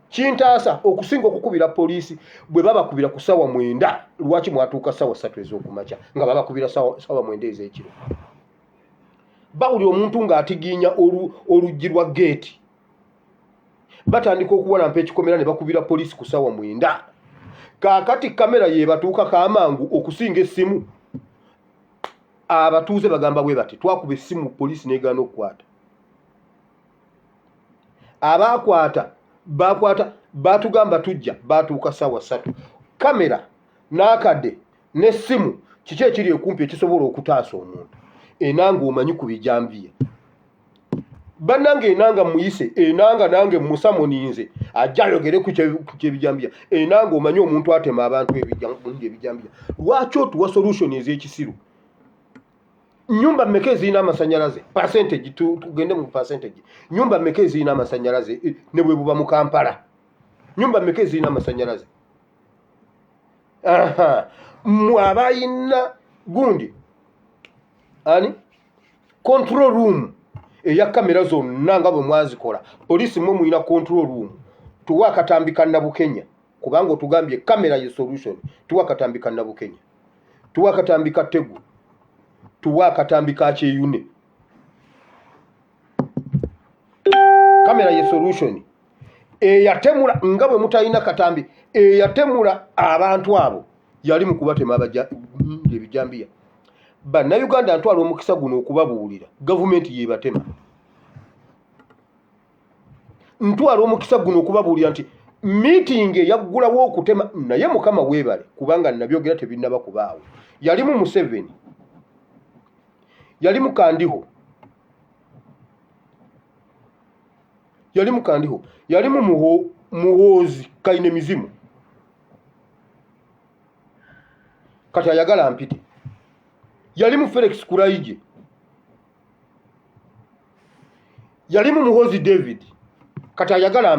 kintaasa okusinga okukubira poliisi bwe babakubira ku ssaawa 9 lwaki mwatuuka ssaawa 3 ez'okumakya nga babakubira ssaawa 9 ez'ekiro. Bawuli omuntu ng'atigiinya oluggi lwa geeti batandika okuwalampa ekikomera ne bakubira poliisi ku ssaawa 9. Kaakati kamera ye batuuka kamangu okusinga essimu. Abatuuze bagamba bwe bati twakuba essimu poliisi n'egaana okukwata. Abaakwata batugamba tujja batuuka ssaawa 3. Kamera n'akadde n'essimu kiki ekiri ekumpi ekisobola okutaasa omuntu. Enanga omanyi ku bijambiya bannange Enanga muyise Enanga nange musamoninze ajja ayogere ku kyebijambiya. Enanga omanyi omuntu atema abantu ebijambiya lwaki otuwa solution ez'ekisiru. Nyumba mmeka ezirina amasanyalaze percentage tugende mu percentage. Nyumba mmeka ezirina amasanyalaze ne bwe buba mu Kampala. Nyumba mmeka ezirina amasanyalaze. Mwabayina gundi ani control room eya kamera zonna nga bwe mwazikola poliisi mwe muyina control room. Tuwa akatambika Nabukenya kubanga otugambye kamera ye solution. Tuwa akatambika Nabukenya, tuwa akatambika Tegu, tuwa akatambika Kyeyune. Kamera ye solution eyatemula nga bwe mutalina katambi eyatemula abantu abo yali mu kubatema ebijambiya. Bannayuganda ntwala omukisa guno okubabuulira gavumenti yebatema. Ntwala omukisa guno okubabuulira nti meeting eyaggulawo okutema naye Mukama weebale kubanga nabyogera tebinnaba kubaawo. Yalimu Museveni, yalimu Kandiho, yali mukandiho yali muhoozi kaine mizimu kati ayagala ampite yali mu Felix Kulaije yali mu muhoozi David kati ayagala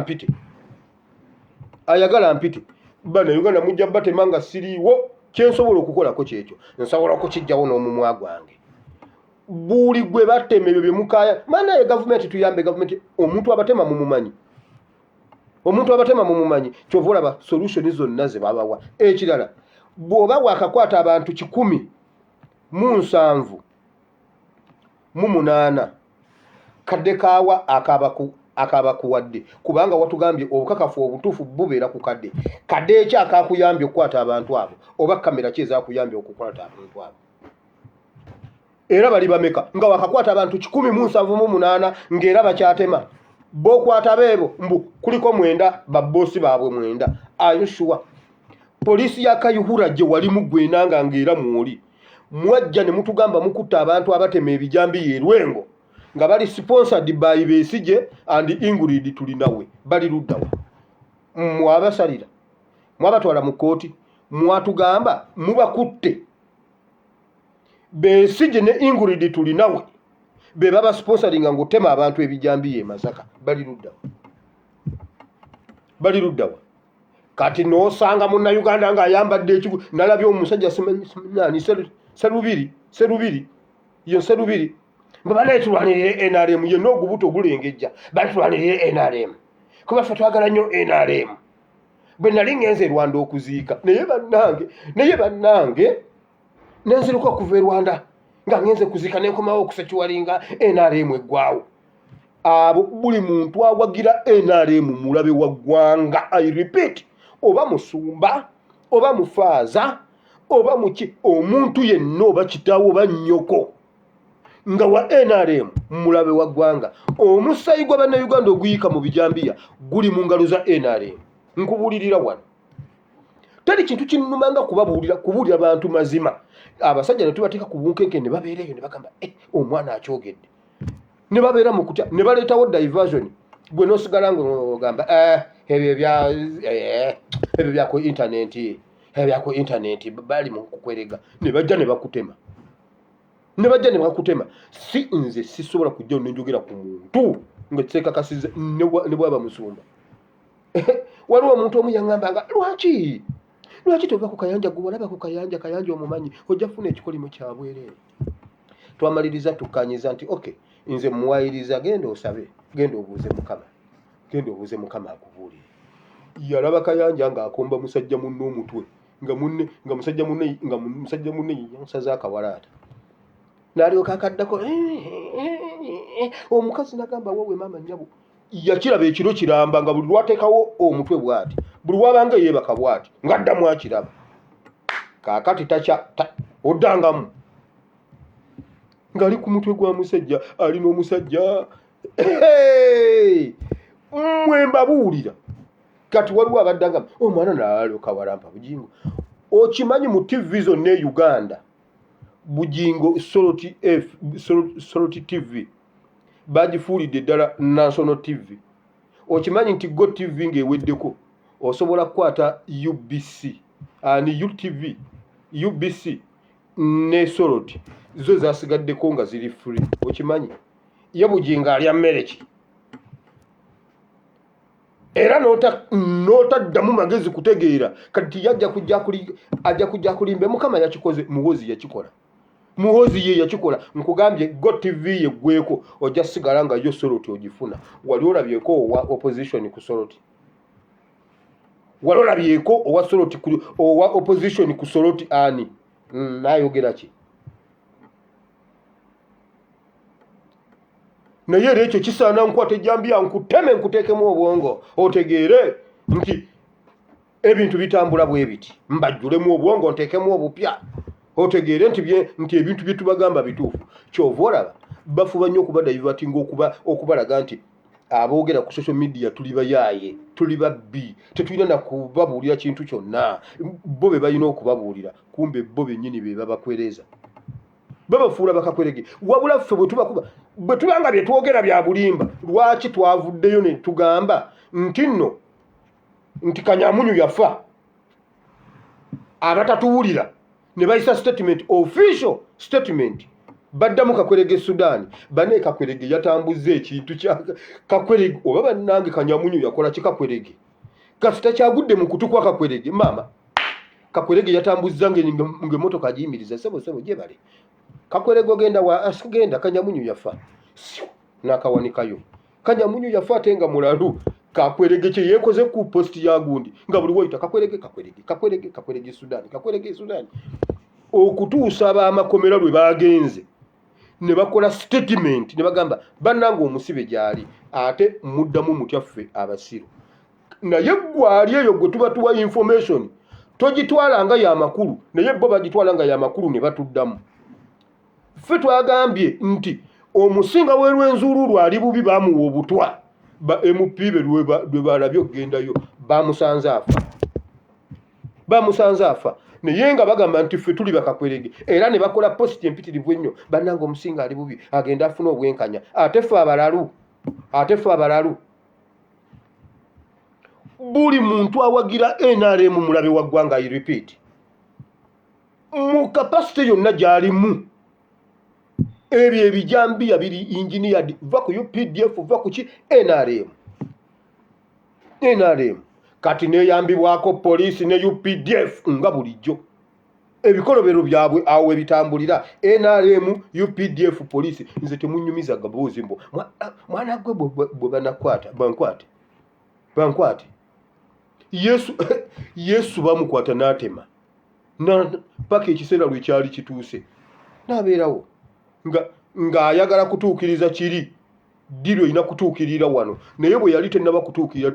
ampite bana Uganda mujja batemanga siriwo kyensobola okukolako kyekyo nsobola okukijjawo n'omumwa gwange buli gwe bateme ebyo bimukaya mana ye government tuyambe government omuntu abatema mumumanyi kyovola ba solution zonna ze babawa ekirala bwoba wakakwata abantu 178 kadde kawa akabakuwadde kubanga watugambye obukakafu obutuufu bubeera ku kadde ekyo akakuyambye okukwata abantu abo oba kamera ki ezakuyambye okukwata abantu abo era bali bameka nga wakakwata abantu 178 ng'era bakyatema bokwata beebo mbu kuliko 9 babbosi baabwe 9 ayushua polisi ya Kayihura gye wali mugwenanga ng'era mwoli mwajja ne mutugamba mukutta abantu abatema ebijambi yerwengo nga bali sponsored by Besigye and Ingrid tulinawe bali luddawa mwabasalira mwabatwala mu kooti mwatugamba mubakutte Besigye ne Ingrid tulinawe be baba sponsoring nga ngotema abantu ebijambi ye Masaka bali luddawa kati nosanga munna Uganda nga ayambadde ekigu nalabye omusajja nani serubiri mbabale tulwanirire NRM ye n'ogubuto gulengejja batulwanirire NRM kuba ffe twagala nnyo NRM bwe nali ngenze Rwanda okuziika naye bannange nenziruka okuva e Rwanda nga ngenze kuziika nenkomawo okusekiwalinga NRM eggwawo abo buli muntu awagira NRM mulabe wa ggwanga I repeat oba musumba oba mufaaza oba muki omuntu yenna oba kitaawo oba nnyoko nga wa NRM mulabe wa ggwanga omusayi gwa bannayuganda oguyika mu bijambiya guli mu ngalo za NRM nkubulirira wano tali kintu kinnumanga kubuulira bantu mazima abasajja ne tubateeka ku bunkenke ne babeereyo ne bagamba omwana akyogedde ne babeera mu kutya ne baleetawo diversion gwe n'osigala ng'ogamba ebyo byako intaneti bali mu kukwerega ne bajja ne bakutema si nze sisobola kujja nenjogera ku muntu nga kisekakasize ne bwaba musumba waliwo omuntu omu yaŋŋambanga lwaki tova ku kayanja gwe walaba ku kayanja omumanyi ojja kufuna ekikolimo kya bwereere twamaliriza tukkanyiza nti okay nze muwayiriza genda osabe genda obuuze mukama akubuulire yalaba kayanja ng'akomba musajja munne omutwe nga musajja munne yansaza akawalaata n'alyoka akaddako omukazi n'agamba wowe maama nnyabo yakiraba ekiro kiramba nga buli lwateekawo omutwe bw'ati buli wabanga yeebaka bw'ati ng'addamu akiraba kaakati oddangamu ng'ali ku mutwe gwa musajja alina omusajja mmwe mbabuulira kati waliwo abaddangamu omwana n'alyoka walampa bugingo okimanyi mu TV zonna e Uganda bugingo Soroti TV bagifuulidde ddala National TV okimanyi nti Go TV ng'eweddeko osobola kukwata UBC UTV UBC ne Soroti zo zasigaddeko nga ziri free okimanyi ye bugingo alya mmere ki era n'otaddamu magezi kutegeera kati ajja kujja kulimbe mukama yakikoze muhozi yakikola muhozi ye yakikola nkugambye Go TV yeggweko ojja sigala nga yo Soroti ogifuna wali olabyeko owa opposition ku Soroti wali olabyeko owa Soroti owa opposition ku Soroti ani nayogera ki naye era ekyo kisaana nkwate ejjambiya nkuteme nkuteekemu obwongo otegeere nti ebintu bitambula bwe biti mbajjulemu obwongo nteekemu obupya otegeere nti ebintu bye tubagamba bituufu kyova olaba bafuba nnyo okubadaivatinga okubalaga nti aboogera ku social media tuli bayaaye tuli babbi tetulina nakubabuulira kintu kyonna bo be balina okubabuulira kumbe bo bennyini be babakwereza babafuula bakakwerege wabula ffe bwe tubanga bye twogera bya bulimba lwaki twavuddeyo ne tugamba nti Kanyamunyu yafa abatatuwulira ne bayisa statement official statement baddamu Kakwerege Sudan bane Kakwerege yatambuze ekintu kya Kakwerege oba bannange Kanyamunyu yakola kikakwerege kasita kyagudde mu kutukwa Kakwerege mama Kakwerege yatambuzza nge moto kajimiriza sebo gye bale Kakwerege genda Kanyamunyu yafa nakawanikayo Kanyamunyu yafa atenga mulalu Kakwerege kye yekoze ku post ya gundi nga buli woyita Kakwerege Sudan okutuusa ab'amakomera lwe bagenze ne bakola statement ne bagamba bannanga omusibe gyali ate muddamu mutyaffe abasiru naye gwali eyo gwe tuba tuwa information togitwala nga ya makulu naye bo bagitwala nga ya makulu ne batuddamu ffe twagambye nti omusinga w'Erwenzururu ali bubi bamuwa obutwa ba MP be lwe balabye okugendayo bamusanze afa naye nga bagamba nti ffe tuli bakakwerege era ne bakola post empitirivu ennyo bannanga omusinga ali bubi agenda afuna obwenkanya ate ffe abalalu buli muntu awagira NRM mulabe wa ggwanga I repeat mu capacity yonna gyalimu ebyo ebijambiya biri engineered va ku UPDF va ku ki NRM kati neyambibwako poliisi ne UPDF nga bulijjo ebikolobero byabwe awo ebitambulira NRM UPDF poliisi nze temunyumiza gabuzi mbo mwana gwe bwe banakwata bankwate Yesu bamukwata n'atema paka ekiseera lwe kyali kituuse n'abeerawo nga ayagala kutuukiriza kiri diro ina kutuukirira wano naye bwe yali tennaba kutuukirira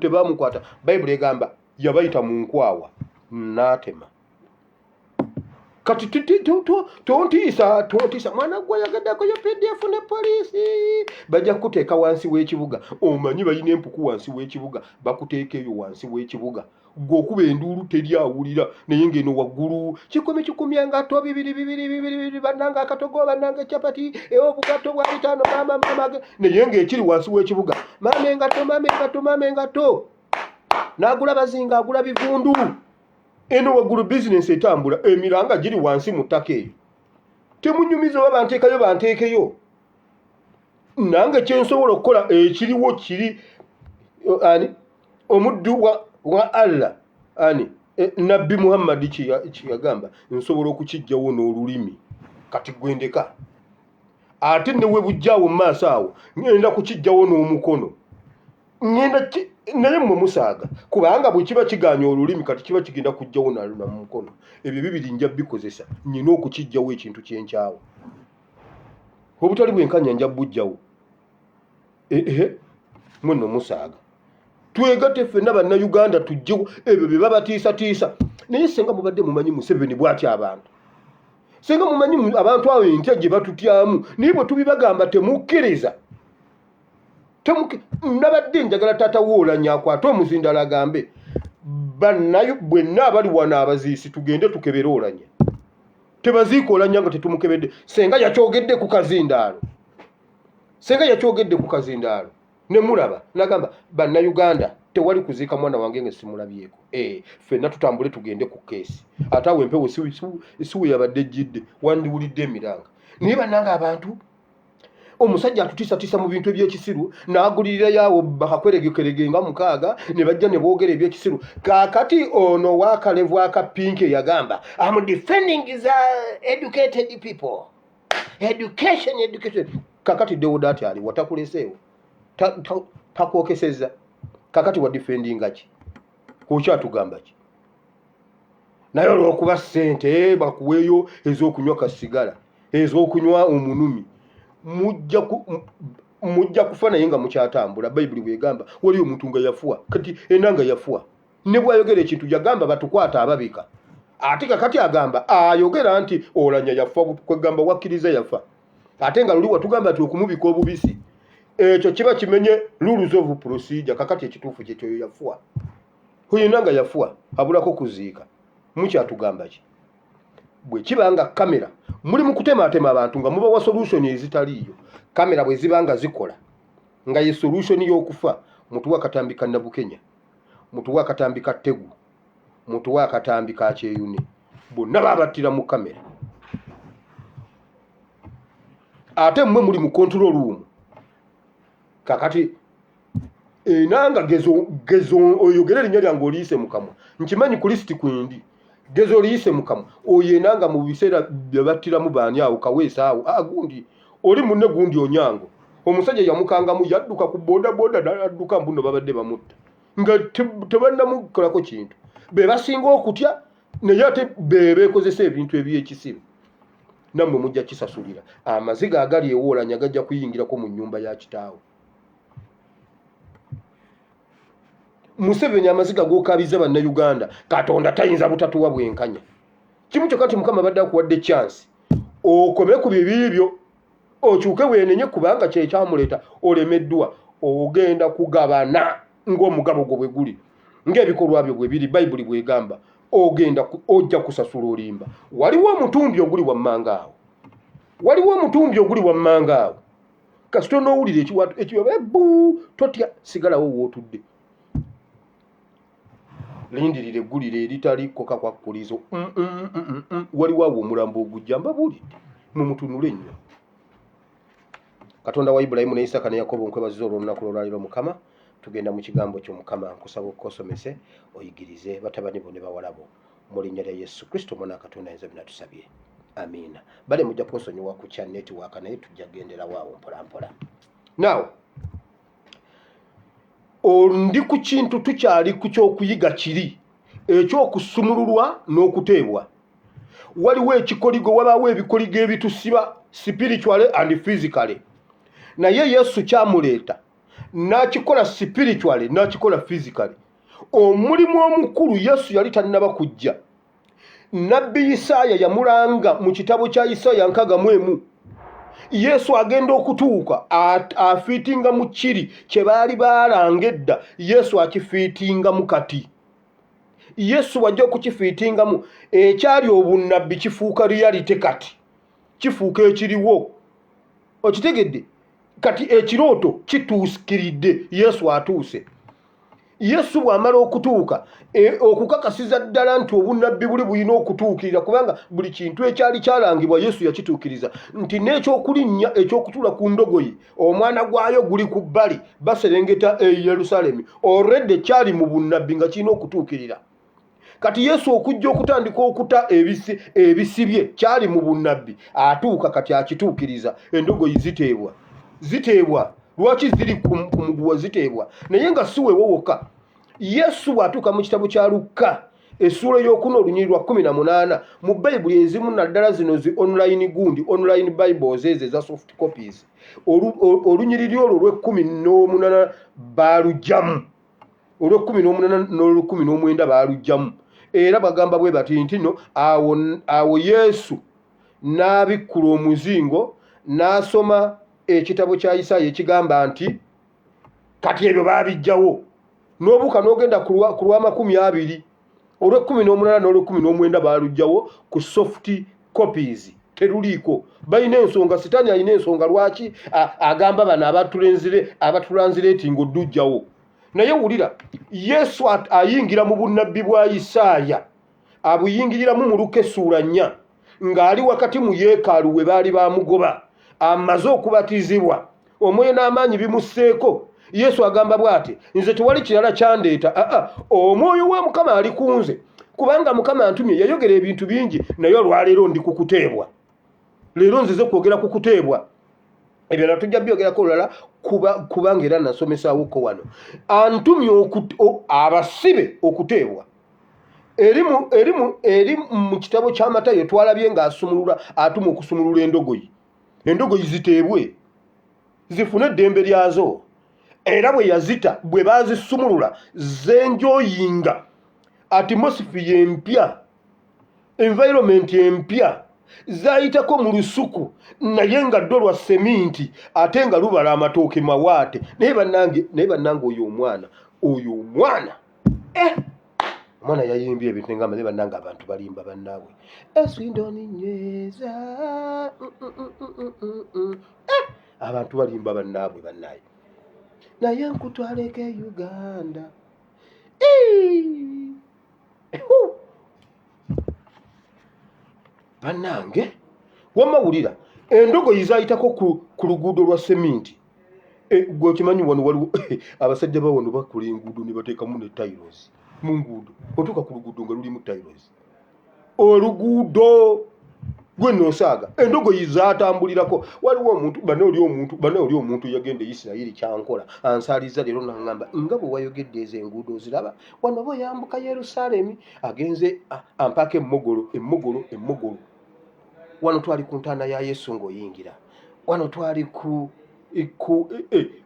tebamukwata Bayibuli egamba yabayita mu nkwawa n'atema kati tontiisa mwana gwe yagaddako yo PDF ne poliisi bajja kuteeka wansi w'ekibuga omanyi balina empuku wansi w'ekibuga bakuteekeyo wansi w'ekibuga gwokuba enduulu teryawulira naye ngeno waggulu kikumi engato bibiri bannanga akatogo bannanga chapati obugato bwa bitano mama naye ng'ekiri wansi w'ekibuga mama engato n'agula bazinga agula bivundu eno waggulu business etambula emiranga giri wansi mu ttaka eyo temunyumiza oba banteekeyo nange kyensobola okukola ekiriwo kiri omuddu wa Allah Nabbi Muhammad kiyagamba nsobola okukijjawo n'olulimi kati gwendeka ate ne webujjawo mu maaso awo ngenda kukijjawo n'omukono naye mmwe musaaga kubanga bwe kiba kiganya olulimi kati kiba kigenda kujjawo na mu mukono ebyo bibiri nja bikozesa nyina okukijjawo ekintu kyenkyawo obutali bwenkanya nja bujjawo mwenno musaaga twegatte ffenna bannayuganda tujjewo ebyo bye babatiisatiisa naye senga mubadde mumanyi Museveni bw'ati abantu senga mumanyi abantu awo entya gye batutyamu naye bwe tubibagamba temukkiriza nabadde njagala taata woolanya akwate omuzindala agambe bannayo bwenna abali wano abaziisi tugende tukebere olanya tebaziika olanya nga tetumukebedde senga yakyogedde ku kazindaalo ne mulaba nagamba bannayuganda tewali kuziika mwana wange nga simulabyeko ffenna tutambule tugende ku keesi ate awo empewo siwe yabadde ejjidde wandiwulidde emiranga naye bannanga abantu omusajja atutiisatiisa mu bintu eby'ekisiru n'agulirira yawo bakakweregekerege nga 6 ne bajja ne boogera eby'ekisiru kaakati ono wakalevu akapinki yagamba I'm defending the educated people education kakati Deodat ali watakuleseewo takwokeseza kakati wa defendinga ki okyatugamba ki naye olw'okuba ssente bakuweeyo ez'okunywa kasigala ez'okunywa omunumi mujja kufa naye nga mukyatambula Bayibuli bwegamba wali omuntu nga yafuwa kati Enanga yafuwa ne bwayogera ekintu yagamba batukwata ababika ate kakati agamba ayogera nti olanya yafa kwegamba wakkiriza yafa ate nga luli watugamba ati okumubika obubisi ekyo kiba kimenye rules of procedure kakati ekituufu kyekyo yafuwa huyo Enanga yafuwa abulako kuziika mukyatugamba ki bwe kibanga kamera muli mu kutematema abantu nga mubawa solution ezitaliyo. Kamera bwe zibanga zikola nga ye solution y'okufa, mutuwa akatambi ka Nabukenya, mutuwa akatambi ka Ttegu, mutuwa akatambi ka Kyeyune, bonna babattira mu kamera. Ate mmwe muli mu control room. Kakati Enanga gezo oyogera erinnya lyange oliyise mu kamwa. Nkimanyi ku listi kwindi. Gezo oliyise mu kamwa. Oyo Enanga mu biseera bye battiramu baani awo kaweesa awo. Gundi oli munne gundi Onyango. Omusajja yamukangamu yadduka ku boda n'adduka mbuno babadde bamutta. Nga tebannamukolako kintu. Be basinga okutya naye ate beekozesa ebintu eby'ekisibo. Nammwe mujja kisasulira. Amaziga agali ewoolanya gajja kuyingirako mu nnyumba ya kitaawo. Museveni amaziga g'okabiza bannayuganda, Katonda tayinza butatuwa bwenkanya. Kimu kyokka nti Mukama badde akuwadde chance okome ku bibibyo okyuke weenenye kubanga kye kyamuleeta olemeddwa, ogenda kugabana ng'omugabo gwo bwe guli, ng'ebikolwa byo bwe biri, Bayibuli bw'egamba. Ojja kusasula olimba. Waliwo omutumbi oguli wammanga awo, waliwo omutumbi oguli wammanga awo. Kasito n'owulira ekiwatu totya, sigalawo wootudde. Lindirire eggulire eritali koka kwa kulizo. Waliwo awo omulambo ogujja mbabulidde mumutunule nnyo. Katonda wa Ibulayimu ne Isaka ne Yakobo nkwebaziza olw'olunaku lw'olwaliro Mukama. Tugenda mu kigambo ky'Omukama, nkusaba okukosomese oyigirize batabani bo ne bawalabo mu linnya lya Yesu Kristo mwana Katonda ayinza binatusabye. Amiina. Bale mujja kunsonyiwa ku kya netiwaaka naye tujja gendera waawo mpolampola. Now ndi ku kintu tukyali ku ky'okuyiga kiri eky'okusumululwa n'okuteebwa. Waliwo ekikoligo, wabaawo ebikoligo ebitusiba spiritually and physically. Naye Yesu kyamuleeta n'akikola spiritually n'akikola physically. Omulimu omukulu Yesu yali tannaba kujja. Nabbi Isaaya yamulanga mu kitabo kya Isaaya 61. Yesu agenda okutuuka afiitinga mu kiri kye baali baalanga edda, Yesu akifiitinga mu kati. Yesu wajja okukifiitingamu ekyali obunnabbi kifuuka reality kati, kifuuka ekiriwo. Okitegedde? Kati ekirooto kituusikiridde, Yesu atuuse. Yesu bw'amala okutuuka okukakasiza ddala nti obunnabbi buli bulina okutuukirira, kubanga buli kintu ekyali kyalangibwa Yesu yakituukiriza, nti n'ekyokulinnya eky'okutula ku ndogoyi omwana gwayo guli ku bbali baserengeta e Yerusaalemi, already kyali mu bunnabbi nga kirina okutuukirira. Kati Yesu okujja okutandika okuta ebisibye kyali mu bunnabbi, atuuka kati akituukiriza. Endogoyi ziteebwa. Lwaki ziri ku muguwa ziteebwa? Naye nga si weewo wokka. Yesu bw'atuuka mu kitabo kya Lukka essula ey'okuna olunyiri lwa 18, mu Bayibuli ezimu naddala zino zi online gundi, online Bibles ezo eza soft copies, olunyiriri olwo olw'e18 baalugyamu, olw'e18 n'olw'19 baalugyamu. Era bagamba bwe bati nti no awo Yesu n'abikkula omuzingo n'asoma ekitabo kya Isaaya ekigamba nti kati ebyo baabijjawo, n'obuuka n'ogenda ku lwa 20, olw'18 n'olw'19 baalugjawo ku soft copies, teruliiko. Balina ensonga, Sitaani alina ensonga lwaki agamba bano abatulanzireti ng'oddujjawo. Naye wulira, Yesu ayingira mu bunnabbi bwa Isaaya, abuyingiriramu mu Luka essuula 4, ng'ali wakati mu yeekaalu we baali bamugoba, amaze okubatizibwa, omwoyo n'amaanyi bimusseeko. Yesu agamba bw'ati, nze tewali kirala kyandeeta, omwoyo wa Mukama ali ku nze, kubanga Mukama antumye. Yayogera ebintu bingi, naye olwaleero ndi ku kuteebwa. Leero nzize kwogera ku kuteebwa. Ebyo natujja byogerako olulala kubanga era nasomesaawo ko wano. Antumye abasibe okuteebwa. Eri mu kitabo kya Matayo twalabye ng'asumulula, atuma okusumulula endogoyi. Endogoyi ziteebwe, zifune eddembe lyazo. Era bwe yazita, bwe baazisumulula, zenjoyinga atmosphere empya, environment empya, zayitako mu lusuku naye nga ddwo lwa seminti ate nga lubala amatooke mawaate. Naye bannange oyo omwana omwana yayimbye ebintu nga amaze bannanga abantu balimba bannaabwe eswindoni nyweza abantu balimba bannaabwe bannaye naye nkutwaleko e Uganda bannange wamawulira endogoyi zayitako ku luguudo lwa seminti gwe okimanyi wano waliwo abasajja bawano bakola enguudo ne bateekamu ne tayiro mu nguudo otuuka ku luguudo nga lulimu tayiro oluguudo gwe noosaaga endogoyi zatambulirako waliwo omuntu bane oli omuntu yagenda Isirayiri kyankola ansaaliza leero naŋŋamba nga bwe wayogedde ezo enguudo oziraba wano bo yambuka Yerusaalemi agenze ampaaka emmogolo wano twali ku ntaana ya Yesu ng'oyingira wano twali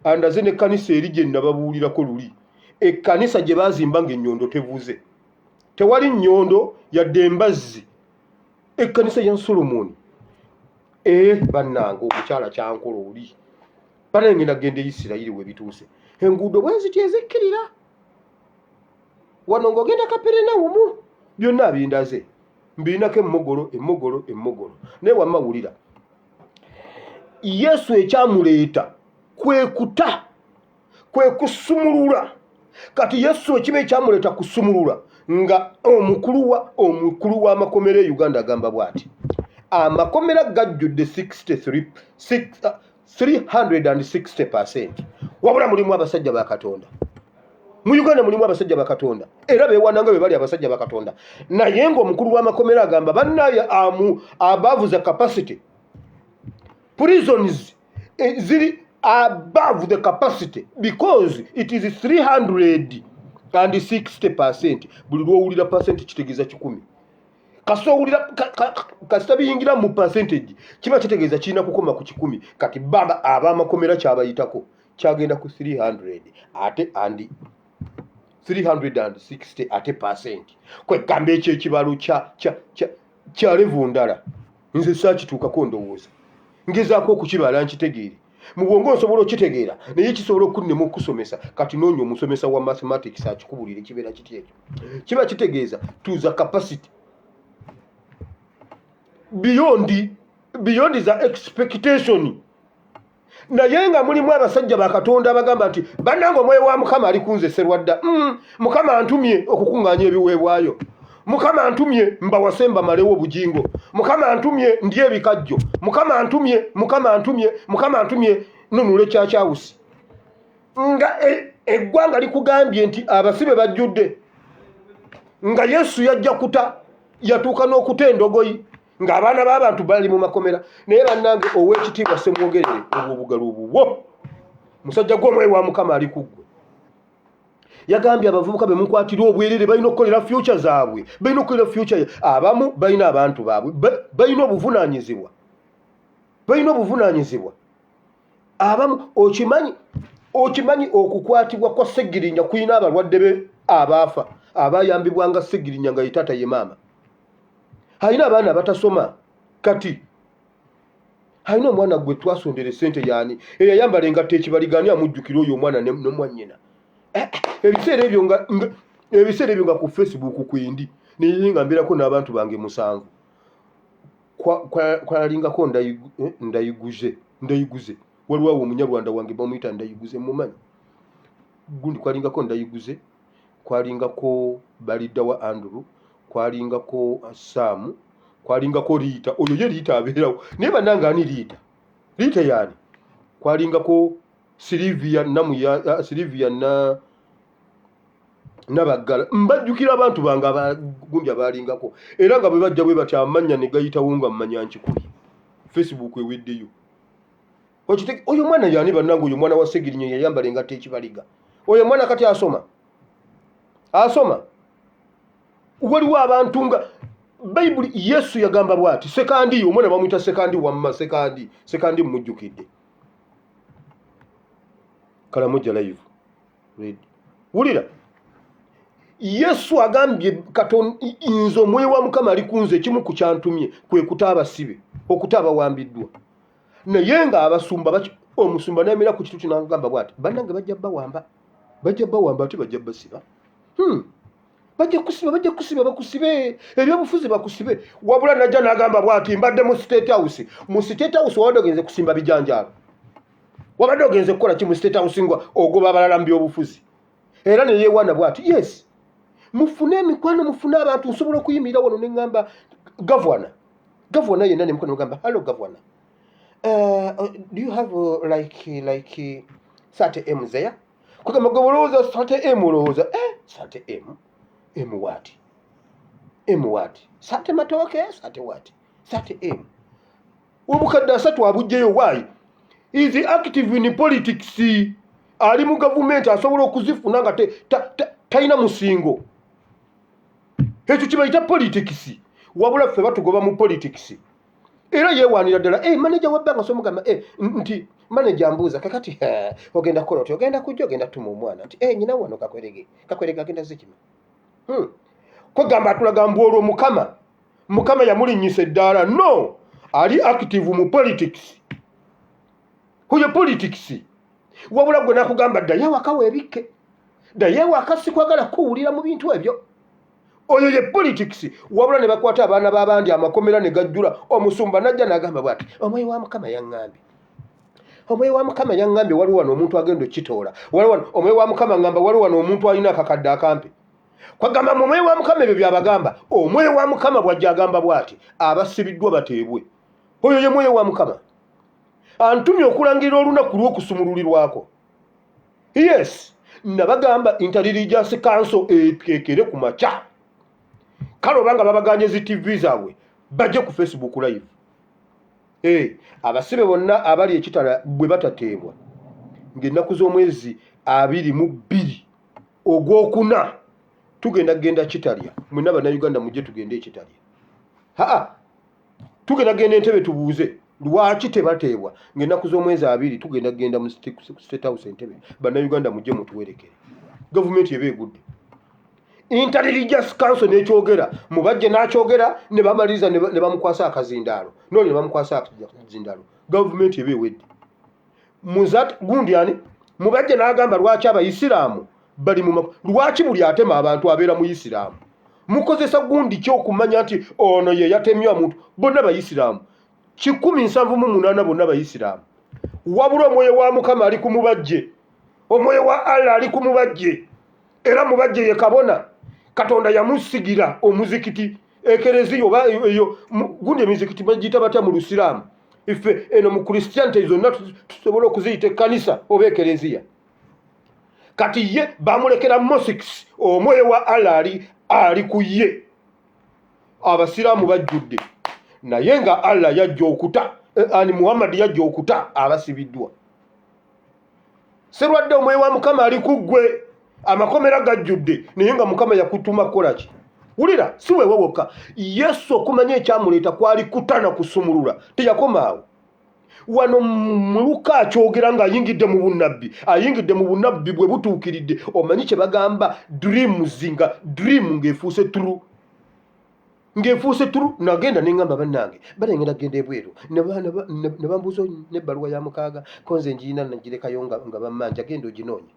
andaze n'ekkanisa eri gye nababuulirako luli ekkanisa gye baazimba ng'ennyondo tevuze tewali nnyondo yadde embazzi ekkanisa ya Solomoni bannanga omukyala kyankola oli banange nagenda Isirayiri we bituuse enguudo bwe ziti ezikkirira wano ng'ogenda Kaperinawumu byonna bindaze mbirinako emmogolo naye wamawulira Yesu ekyamuleeta kwe kusumulula kati Yesu ekiba ekyamuleeta kusumulula nga omukulu w'amakomera e Uganda agamba bw'ati amakomera gajjudde 360%. Wabula mulimu abasajja ba Katonda mu Uganda, mulimu abasajja ba Katonda era beewananga be bali abasajja ba Katonda, naye ng'omukulu w'amakomera agamba bannaye above the capacity, prisons ziri above the capacity because it is 360%. buli lwowulira percent kitegeeza 10 kasowulira kasita biyingira mu percentage kiba kitegeeza kirina kukoma ku 10. kati baba ab'amakomera kyabayitako kyagenda ku 300 ate andi 360 ate percent. Kwegamba ekyo ekibalo kya levu ndala nze saakituukako ndowooza ngezaako okukibala nkitegeere mu bwongo nsobola okitegeera naye kisobola okunnema okusomesa. kati noonya omusomesa wa mathematics akikubulire kibeera kiti ekyo kiba kitegeeza to the capacity beyond the expectation. naye nga mulimu abasajja ba Katonda abagamba nti bannange omwoyo wa Mukama ali kunze serwadda, Mukama antumye okukuŋŋaanya ebiweebwayo, Mukama antumye mbawasemba malewo obujingo, Mukama antumye ndi ebikajjo, Mukama antumye nunule kyakyawusi. nga eggwanga likugambye nti abasibe bajjudde, nga Yesu yajja kuta yatuuka n'okuta endogoyi, ng'abaana b'abantu bali mu makomera. naye bannange ow'ekitiibwa Ssemwogerere obwo obugalo obubwo musajja gw'omwoyo wa Mukama ali ku ggwe. yagambye abavubuka be mukwatira obwerere balina okukolera future zaabwe, balina okukolera future. abamu balina abantu baabwe, balina obuvunaanyizibwa. abamu okimanyi okukwatibwa kwa Ssegirinya kulina abalwadde be abaafa abayambibwanga Ssegirinya nga yitaata ye maama. Alina abaana batasoma, kati alina omwana gwe twasondere sente yaani eyayambala engatto ekibaligani amujjukira oyo omwana nomwannyina. ebiseera ebyo nga ku Facebook kwendi naye nga mbeerako n'abantu bange 7 kwalingako ndayiguze waliwo awo omunyarwanda wange bamuyita ndayiguze mumanyi gundi kwalingako ndayiguze, kwalingako balidda wa Andrew, kwalingako Sam, kwalingako Liita. oyo ye Liita abeerawo naye bannanga ani Liita yaani, kwalingako Silivia Nabaggala. mbajjukira abantu bange abagundi abalingako era nga bwe bajja bwe batya amannya ne gayitawo nga mmanya nkikuli. Facebook eweddeyo. oyo mwana yaani bannange, oyo mwana wa Ssegirinya yayambala engatto ekibaliga. oyo mwana kati asoma. waliwo abantu nga Bayibuli Yesu yagamba bw'ati, sekandi omwana bamuyita sekandi wamma, sekandi mujjukidde. Kalamoja live read. wulira Yesu agambye Katonda nze omwoyo wa Mukama ali kunze, kimu ku kyantumye kwe kuta abasibe, okuta abawambiddwa. naye nga abasumba omusumba n'amera ku kitu kino agamba bw'ati, bannange bajja bawamba ate bajja basiba. bajja kusiba bakusibe ebyobufuzi bakusibe wabula najja n'agamba bw'ati mbadde mu State House wabadde ogenze kusimba bijanjaalo wabadde ogenze kukola ki mu State House nga ogoba abalala mu byobufuzi era ne yeewaana bw'ati yes mufune emikwano mufune abantu nsobola okuyimirira wano ne ŋŋamba gavana yenna ne mukono ogamba hello gavana do you have like 30 M there kugamba golowooza 30 M olowooza 30 M what 30 matooke 30 what 30 M obukadde 3 abugjeyo why is he active in politics ali mu gavumenti asobola okuzifuna nga talina musingo ekyo kibayita politics wabula ffe batugoba mu politics era yeewaanira ddala manager wabbanga somugamba nti manager ambuuza kakati ogenda kukola oti ogenda kujja ogenda tuma omwana nti nyina wano kakwerege agenda zikima kwegamba atulaga mbu olwo mukama yamulinnyisa eddaala no ali active mu politics huyo politics wabula gwe nakugamba ddayo waka weebikke ddayo waka sikwagala kuwulira mu bintu ebyo oyo ye politics wabula ne bakwata abaana b'abandi amakomera ne gajjula omusumba najja n'agamba bw'ati omwoyo wa mukama yaŋŋambye waliwo wano omuntu agenda okitoola omwoyo wa mukama ŋŋamba waliwo wano omuntu alina akakadde akampi kwagamba mu omwoyo wa mukama ebyo byabagamba omwoyo wa mukama bw'ajja agamba bw'ati abasibiddwa bateebwe oyo ye mwoyo wa mukama antumye okulangirira olunaku lw'okusumululirwako yes nabagamba intelligence council ekekere ku makya kale obanga babaganye zi TV zaabwe bajje ku Facebook live abasibe bonna abali ekitala bwe batateebwa ng'ennaku z'omwezi 22 ogwokuna tugenda kitalya mwenna bannayuganda mujje tugende ekitalya tugenda entebe tubuuze lwaki tebateebwa ng'ennaku z'omwezi 2 tugenda mu State House entebe bannayuganda mujje mutuwerekere gavumenti eba egudde intelligence council n'ekyogera mubajje n'akyogera ne bamaliriza ne bamukwasa akazindaalo noli ne bamukwasa akazindaalo gavumenti eba ewedde muzat gundi ani mubajje n'agamba lwaki abayisiraamu bali lwaki buli atema abantu abeera mu isiraamu mukozesa gundi kyokumanya nti ono ye yatemya omuntu bonna bayisiraamu 178 bonna bayisiraamu wabula omwoyo wa mukama ali ku mubajje omwoyo wa Allah ali ku mubajje era mubajje ye kabona katonda yamusigira omuzikiti ekereziya oba eyo gundi emizikiti bagiyita batya mu lusiraamu ife eno mu Christianity zonna tusobola okuziyita ekkanisa oba ekereziya kati ye bamulekera mosques omwoyo wa Allah ali ku ye abasiraamu bajjudde naye nga Allah yajja okuta ani Muhammad yajja okuta abasibiddwa serwadde omwoyo wa mukama ali ku ggwe amakomera gajjudde naye nga mukama yakutuma kukola ki wulira si wewe wokka Yesu okumanya ekyamuleeta kwali kutana kusumulula teyakomaawo wano muluka akyogera ng'ayingidde mu bunnabbi bwe butuukiridde omanyi kye bagamba dream ng'efuuse turu nagenda neŋŋamba bannange balengera genda ebweru ne bambuuza n'ebbaluwa ya mukaaga ko nze njirina nagirekayo nga bammanja genda oginoonya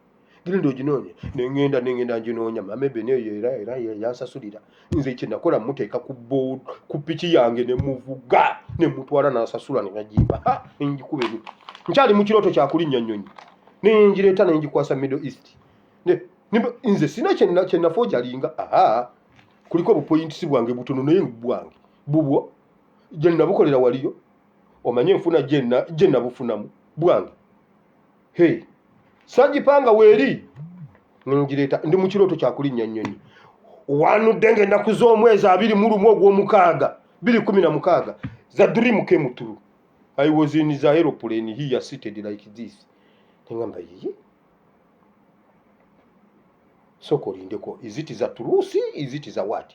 neŋŋenda nginoonya mamebe neyo era yansasulira nze kye nakola muteeka ku piki yange ne muvuga ne mutwala n'asasula ne bagimba ngikuba eno nkyali mu kirooto kyakulinnya nnyonyi nengireeta nengikwasa Middle East nze sina kye nafoojalinga kuliko bupointisi bwange butono naye bwange bubwo gye nabukolera waliyo omanye enfuna gye nabufunamu bwange sagipanga weeri nengireeta ndi mu kirooto kyakulinnya nnyonyi wanudde ng'ennaku z'omwezi 21 ogw'omukaaga 2016 za dream came true. I was in the aeroplane here seated like this nengamba yiyi sokolindeko is it za turusi is it za what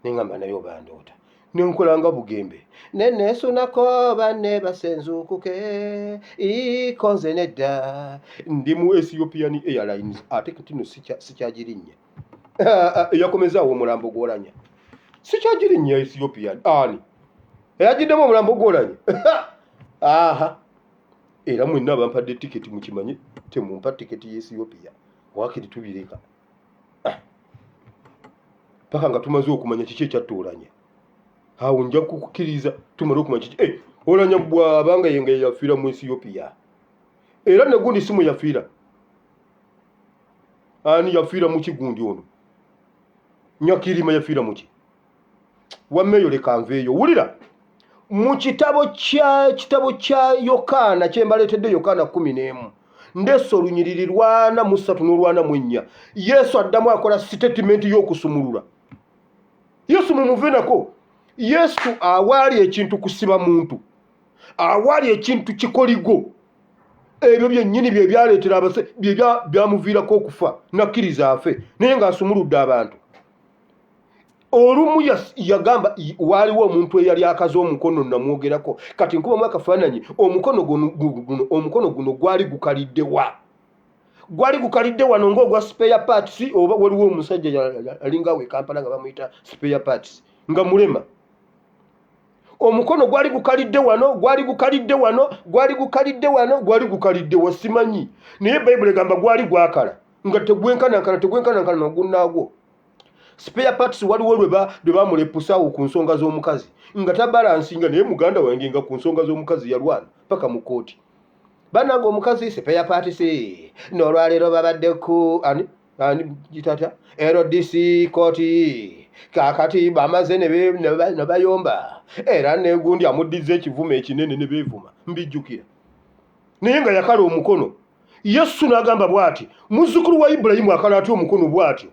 nengamba nayo bandoota nenkolanga bugembe nenesunako banne basenzukuke ikonze nedda ndi mu Ethiopian Airlines ate kati sikyagirinnya yakomezaawo omulambo gw'olanya sikyagirinnya Ethiopian ani eyagiddemu omulambo gw'olanya era mwenna bampadde tiketi mukimanye temumpa tiketi y'Ethiopia wakiri tubireka paka nga tumaze okumanya kiki ekyatuulanya. Awo nja kukkiriza tumale okumanya kiki olanya bw'abanga yenga yafiira mu Ethiopia. Era ne gundi simu yafiira. Ani yafiira mu kigundi ono? Nyakirima yafiira mu ki? Wammeeyo leka nveeyo. Wulira, mu kitabo kya Yokaana kye mbaleetedde Yokaana 11 ndeesa olunyiriri 43:4 Yesu addamu akola statement y'okusumulula. Yesu mumuve nako. Yesu awaali ekintu kusiba muntu, awaali ekintu kikoligo, ebyo byennyini bye byaleetera abase byamuviirako okufa nakkiriza afe naye ng'asumuludde abantu. Olumu yagamba waaliwo omuntu eyali akaze omukono namwogerako kati nkubamu akafaananyi omukono guno gwali gukalidde wa? Gwali gukalidde wano ng'ogwa spare parts oba waliwo omusajja alinga we Kampala nga bamuyita spare parts nga mulema. Omukono gwali gukalidde wano, gwali gukalidde wano, gwali gukalidde wano, gwali gukalidde wasimanyi. Naye Bayibuli egamba gwali gwakala nga tegwenkanankana n'ogunnaagwo. Spare parts waliwo lwe bamulepusa ku nsonga z'omukazi nga tabalansinga, naye muganda wange nga ku nsonga z'omukazi yalwana paka mu kooti. Bananga omukazi spare parts n'olwaleero babadde ku ani gitata LDC kooti kakati bamaze ne bayomba era negundi amuddize ekivume ekinene ne beevuma mbijjukira. Naye nga yakala omukono. Yesu n'agamba bw'ati, muzzukulu wa Ibulayimu akala atya omukono bw'atyo.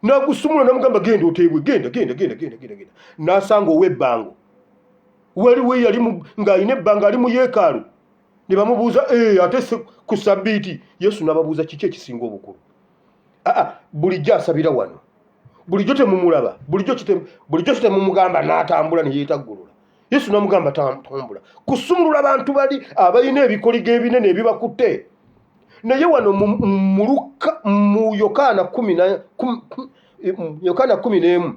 Nagusumula namugamba genda oteebwe, genda. N'asanga ow'ebbango. Waliwo yali ng'alina ebbanga ali mu yeekaalu. Ne bamubuuza ate ku Ssabbiiti. Yesu n'ababuuza kiki ekisinga obukulu. Bulijjo asabira wano. Bulijjo temumulaba. Bulijjo temumugamba n'atambula ne yeetaggulula. Yesu n'amugamba tambula. Kusumulula abantu bali abalina ebikoligo ebinene ebibakutte. Naye wano mu Yokaana 11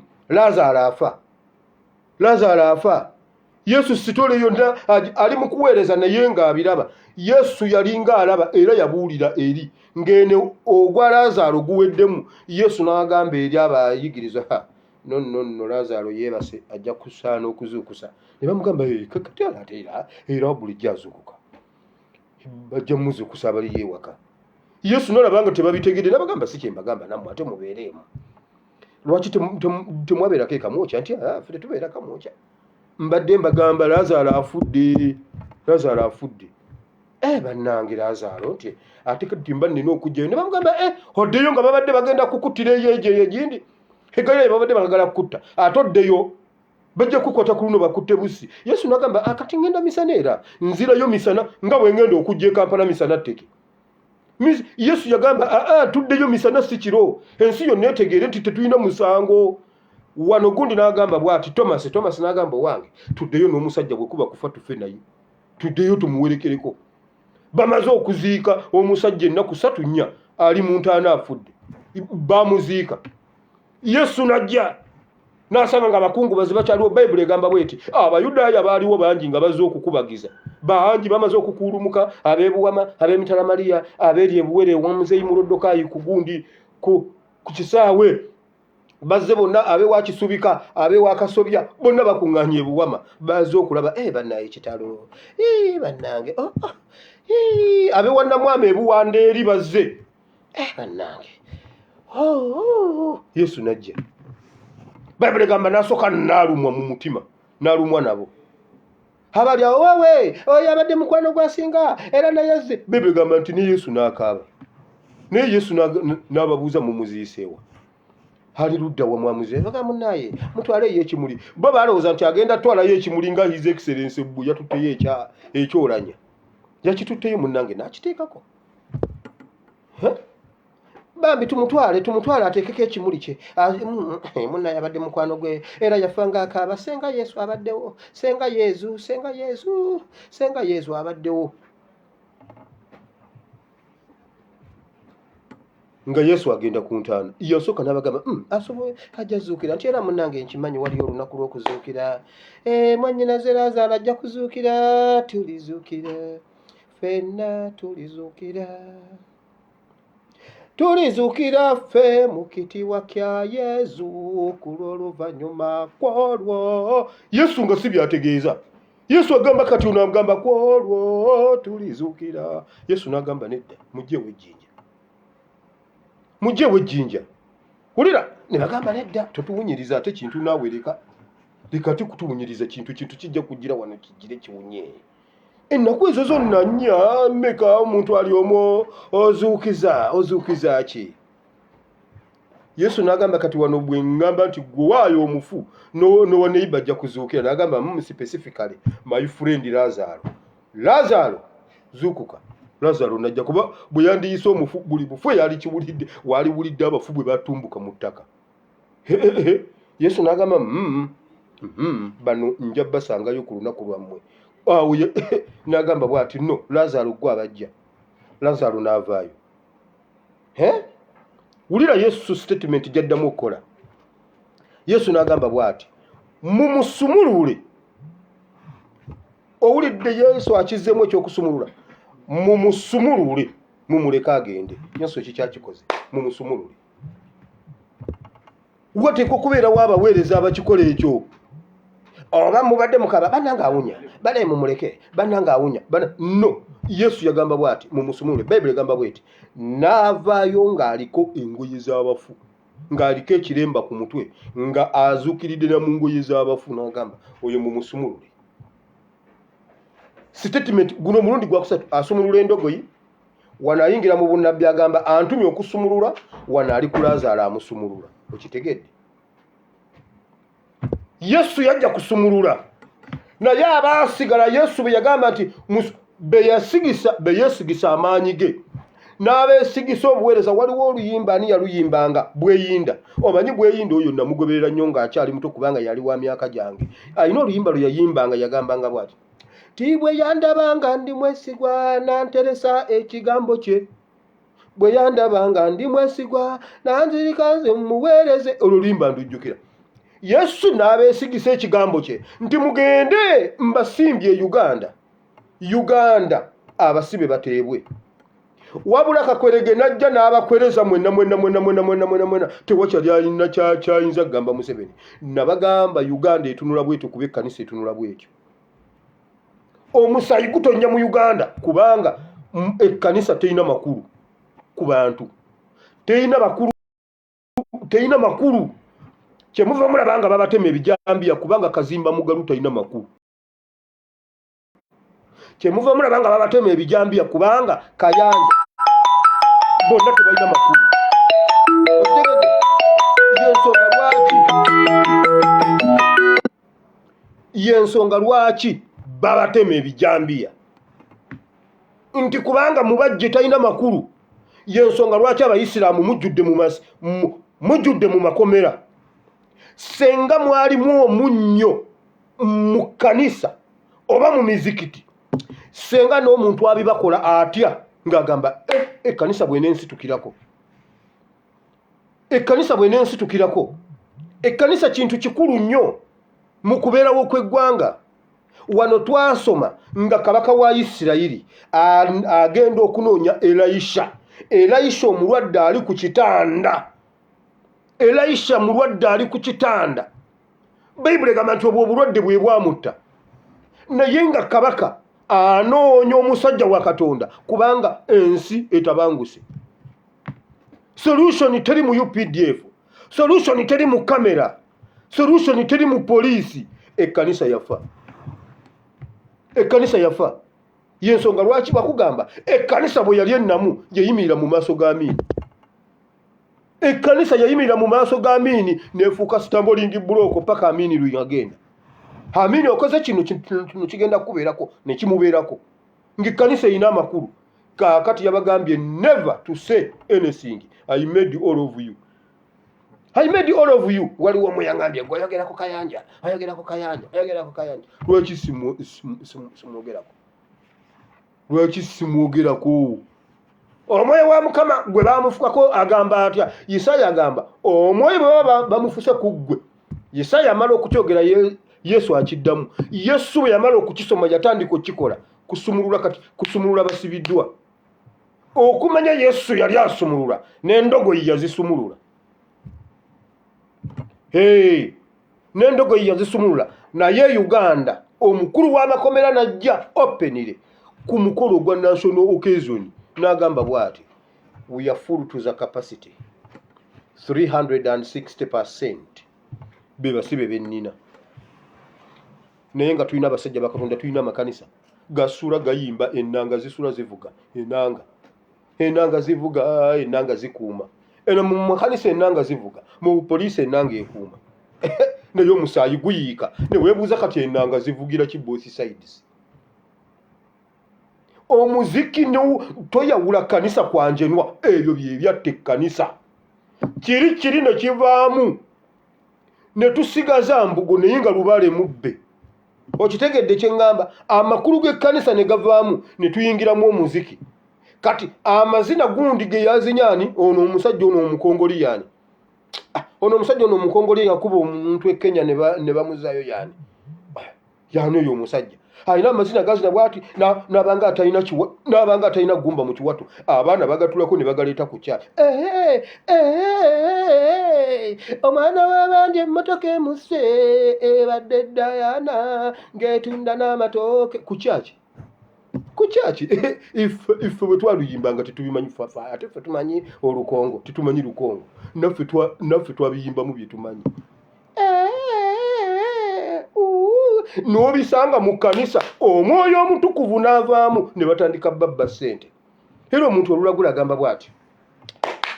Laazaalo afa. Yesu sitole yonna ali mu kuweereza naye ng'abiraba. Yesu yalinga alaba era yabuulira eri ng'ene ogwa Laazaalo guweddemu. Yesu n'agamba eri abayigiriza no Laazaalo yeebase ajja kusaana okuzuukusa. Ne bamugamba kakati era bulijjo azuukuka. Bajja muzuukusa abali yeewaka. Yesu n'alaba nga tebabitegedde n'abagamba si kye mbagamba nammwe ate mubeereemu. Lwaki temwabeerako ekamwokya nti ffe tetubeera kamwokya. Mbadde mbagamba Laazaalo afudde. Bannange Laazaalo nti ate kati mba nnina okujjayo. Ne bamugamba oddeyo nga babadde bagenda kukuttira eyeejo egindi. Egalirayo babadde bagala kukutta. Ate oddeyo bajja kukwata ku luno bakutte busi. Yesu n'agamba kati ngenda misana era nzirayo misana nga bwe ngenda okujja e Kampala misana tteke. Yesu yagamba tuddeyo misana si kiro. Ensi yonna etegeere nti tetulina musango. Wano gundi n'agamba bw'ati Thomas n'agamba owange tuddeyo n'omusajja bwe kuba kufa tufe naye. Tuddeyo tumuwerekereko. Bamaze okuziika omusajja ennaku 3-4 ali mu ntaana afudde. Bamuziika. Yesu najja n'asanga nga abakungubazi bakyaliwo. Bayibuli egamba bw'eti Abayudaaya baaliwo bangi nga bazze okukubagiza. Bangi bamaze okukuulumuka, ab'ebuwama, ab'emitala Mariya, abeeri ebuwere ewamuzeeyi Mulodokaayi ku gundi ku kisaawe. Bazze bonna abeewa Kisubika, abeewa Kasobya, bonna bakuŋŋaanye ebuwama. Bazze okulaba bannaye ekitalo. Bannange abeewa Namwama ebuwanda eri bazze. Bannange Yesu najja. Bayibuli egamba n'asooka n'alumwa mu mutima, n'alumwa nabo. Abali awo oyo abadde mukwano gwasinga era nayazze. Bayibuli egamba nti ne Yesu n'akaaba. Naye Yesu n'ababuuza mumuziiseewa. Ali ludda wa mwamuze baga munaye mutwaleyo ekimuli. Bo balowooza nti agenda twalayo ekimuli nga His Excellency bbu yatutteyo ekyolanya. Yakitutteyo munnange n'akiteekako. Bambi tumutwale ateekeko ekimuli kye. Munaye abadde mukwano gwe era yafanga akaaba. Senga Yesu abaddewo. Senga Yesu abaddewo. Nga Yesu agenda ku ntaana. Yasooka n'abagamba asoboye ajja zuukira nti era munnange nkimanyi waliyo olunaku lw'okuzuukira. Mwannyinaze Laazaalo ajja kuzuukira. Tulizuukira ffenna tulizuukira. tulizuukira ffe mu kitiibwa kya Yesu ku lw'oluvannyuma kw'olwo. Yesu nga si byategeeza. Yesu agamba kati ono agamba kw'olwo tulizuukira. Yesu n'agamba nedda, mugyewo ejjinja. Mugyewo ejjinja. Wulira, ne bagamba nedda, totuwunyiriza ate kintu naawe leka tikutuwunyiriza kintu kijja kugira wano kijire kiwunye. Ennaku ezo zonna nnya mmeka omuntu ali omwo ozuukiza ki? Yesu n'agamba kati wano bwe ngamba nti gwe waayo omufu no neighbor ajja kuzuukira. N'agamba specifically my friend Lazaro zuukuka. Lazaro najja kuba bwe yandiyise omufu buli bufu yali kiwulidde waliwulidde abafu bwe batumbuka mu ttaka. Yesu n'agamba bano nja basangayo ku lunaku lwammwe. N'agamba bw'ati no Lazaro gwe abajja. Lazaro n'avaayo. Wulira Yesu statement gyaddamu okukola. Yesu n'agamba bw'ati mumusumulule. Owulidde Yesu akizzeemu ekyokusumulula. Mumusumulule mumuleka agende. Yesu kikyakikoze mumusumulule. Wateeka okubeerawo abaweereza abakikola ekyo. Oba mubadde mukaba bannanga awunya bale mumuleke bannanga awunya no. Yesu yagamba bw'ati mumusumulule. Bayibuli egamba bw'eti n'avaayo ng'aliko engoye z'abafu, ng'aliko ekiremba ku mutwe, nga azuukiridde na mu ngoye z'abafu. N'agamba oyo mumusumulule. Statement guno mulundi gwakusatu asumulula endogoyi. Wano ayingira mu bunnabbi agamba antumye okusumulula, wano ali ku Lazaro amusumulula. Okitegedde? Yesu yajja kusumulula. Naye abaasigala Yesu bwe yagamba nti beyesigisa amaanyi ge n'abeesigisa obuweereza. Waliwo oluyimba ani yaluyimbanga? Bweyinda. Omanyi Bweyinda oyo namugoberera nnyo ng'akyali muto kubanga yali wa myaka gyange. Alina oluyimba lwe yayimbanga yagambanga bw'ati ti bwe yandabanga ndi mwesigwa nanteresa ekigambo kye. Bwe yandabanga ndi mwesigwa nanzirika nze mmuweereze. Oluyimba ndujjukira. Yesu n'abeesigisa ekigambo kye nti mugende mbasimbye Uganda abasibe bateebwe. Wabula Kakwerege najja n'abakwereza mwena tewakyali alina kyayinza kugamba Museveni. Nabagamba Uganda etunula bwetyo kuba ekkanisa etunula bwetyo. Omusayi gutonnya mu Uganda kubanga ekkanisa terina makulu ku bantu. Terina makulu. Kyemuva mulabanga babatema ebijambiya kubanga Kazimba Mugalu talina makulu. Kyemuva mulabanga babatema ebijambiya kubanga Kayanja bonna tebalina makulu. Yensonga lwaki babatema ebijambiya nti kubanga mubajje talina makulu. Yensonga lwaki Abayisiraamu mujjudde mu makomera. Senga mwalimu omunnyo mu kkanisa oba mu mizikiti, senga n'omuntu abibakola atya ng'agamba ekkanisa bw'enensitukirako. Ekkanisa kintu kikulu nnyo mu kubeerawo kw'eggwanga. Wano twasoma nga kabaka wa Isirayiri agenda okunoonya Elayisha omulwadde ali ku kitanda. Bayibuli egamba nti obwo obulwadde bwe bwamutta. Naye nga kabaka anoonya omusajja wa Katonda kubanga ensi etabanguse. Solution teri mu UPDF, solution teri mu kamera, solution teri mu poliisi. Ekkanisa yafa. Yensonga lwaki bakugamba ekkanisa bwe yali ennamu yayimirira mu maaso ga Amiini. Ekkanisa yayimirira mu maaso ga Amiini nefuuka stamboling block paka Amiini lwagenda. Amiini okoze kino kigenda kubeerako ne kimubeerako. Ng'ekkanisa erina amakulu. Kaakati yabagambye never to say anything. I made all of you. Waliwo omuyangambye gwe oyogerako kayanja. Lwaki simwogerako? Omwoyo wa Mukama gwe bamufukako agamba atya? Yesaya agamba omwoyo bwe bamufuse ku ggwe. Yesaya amala okukyogera Yesu akiddamu. Yesu bwe yamala okukisoma yatandika okukikola kusumulula basibiddwa. okumanya Yesu yali asumulula n'endogoyi yazisumulula. N'endogoyi yazisumulula. Naye Uganda omukulu w'amakomera najja openire ku mukolo gwa national occasion n'agamba bw'ati, we are full to the capacity 360%. be basibe bennina. Naye nga tulina abasajja bakatonda, tulina amakanisa gasula gayimba ennanga, zisula zivuga ennanga zivuga, ennanga zikuuma. Eno mu makanisa ennanga zivuga, mu poliisi ennanga ekuuma. Naye omusaayi guyiika ne weebuuza kati ennanga zivugira ki both sides. Omuziki toyawula kanisa kwanjenwa, ebyo bye byatta ekkanisa. Kiri ne kivaamu ne tusigaza mbugo naye nga lubaale mubbe. Okitegedde kye ngamba? Amakulu g'ekkanisa ne gavaamu ne tuyingiramu omuziki. Kati amazina gundi ge yazinyaani, ono omusajja ono omukongoli yaani. Ono omusajja ono omukongoli yakuba omuntu e Kenya ne bamuzaayo yaani. Yaani oyo omusajja alina amazina gazina bwati n'abanga atalina gumba mu kiwato, abaana bagatulako ne bagaleeta ku kyalo. Omwana w'abandi emmotoka emuse ebadde Dayana ng'etunda n'amatooke ku kyaki. Ife bwe twaluyimbanga tetubimanyi fafa, ate ffe tumanyi olukongo, tetumanyi lukongo. Naffe twabiyimbamu bye tumanyi. N'obisanga mu kkanisa omwoyo omutukuvu n'avaamu ne batandika babba ssente. Era omuntu olulagula agamba bw'ati,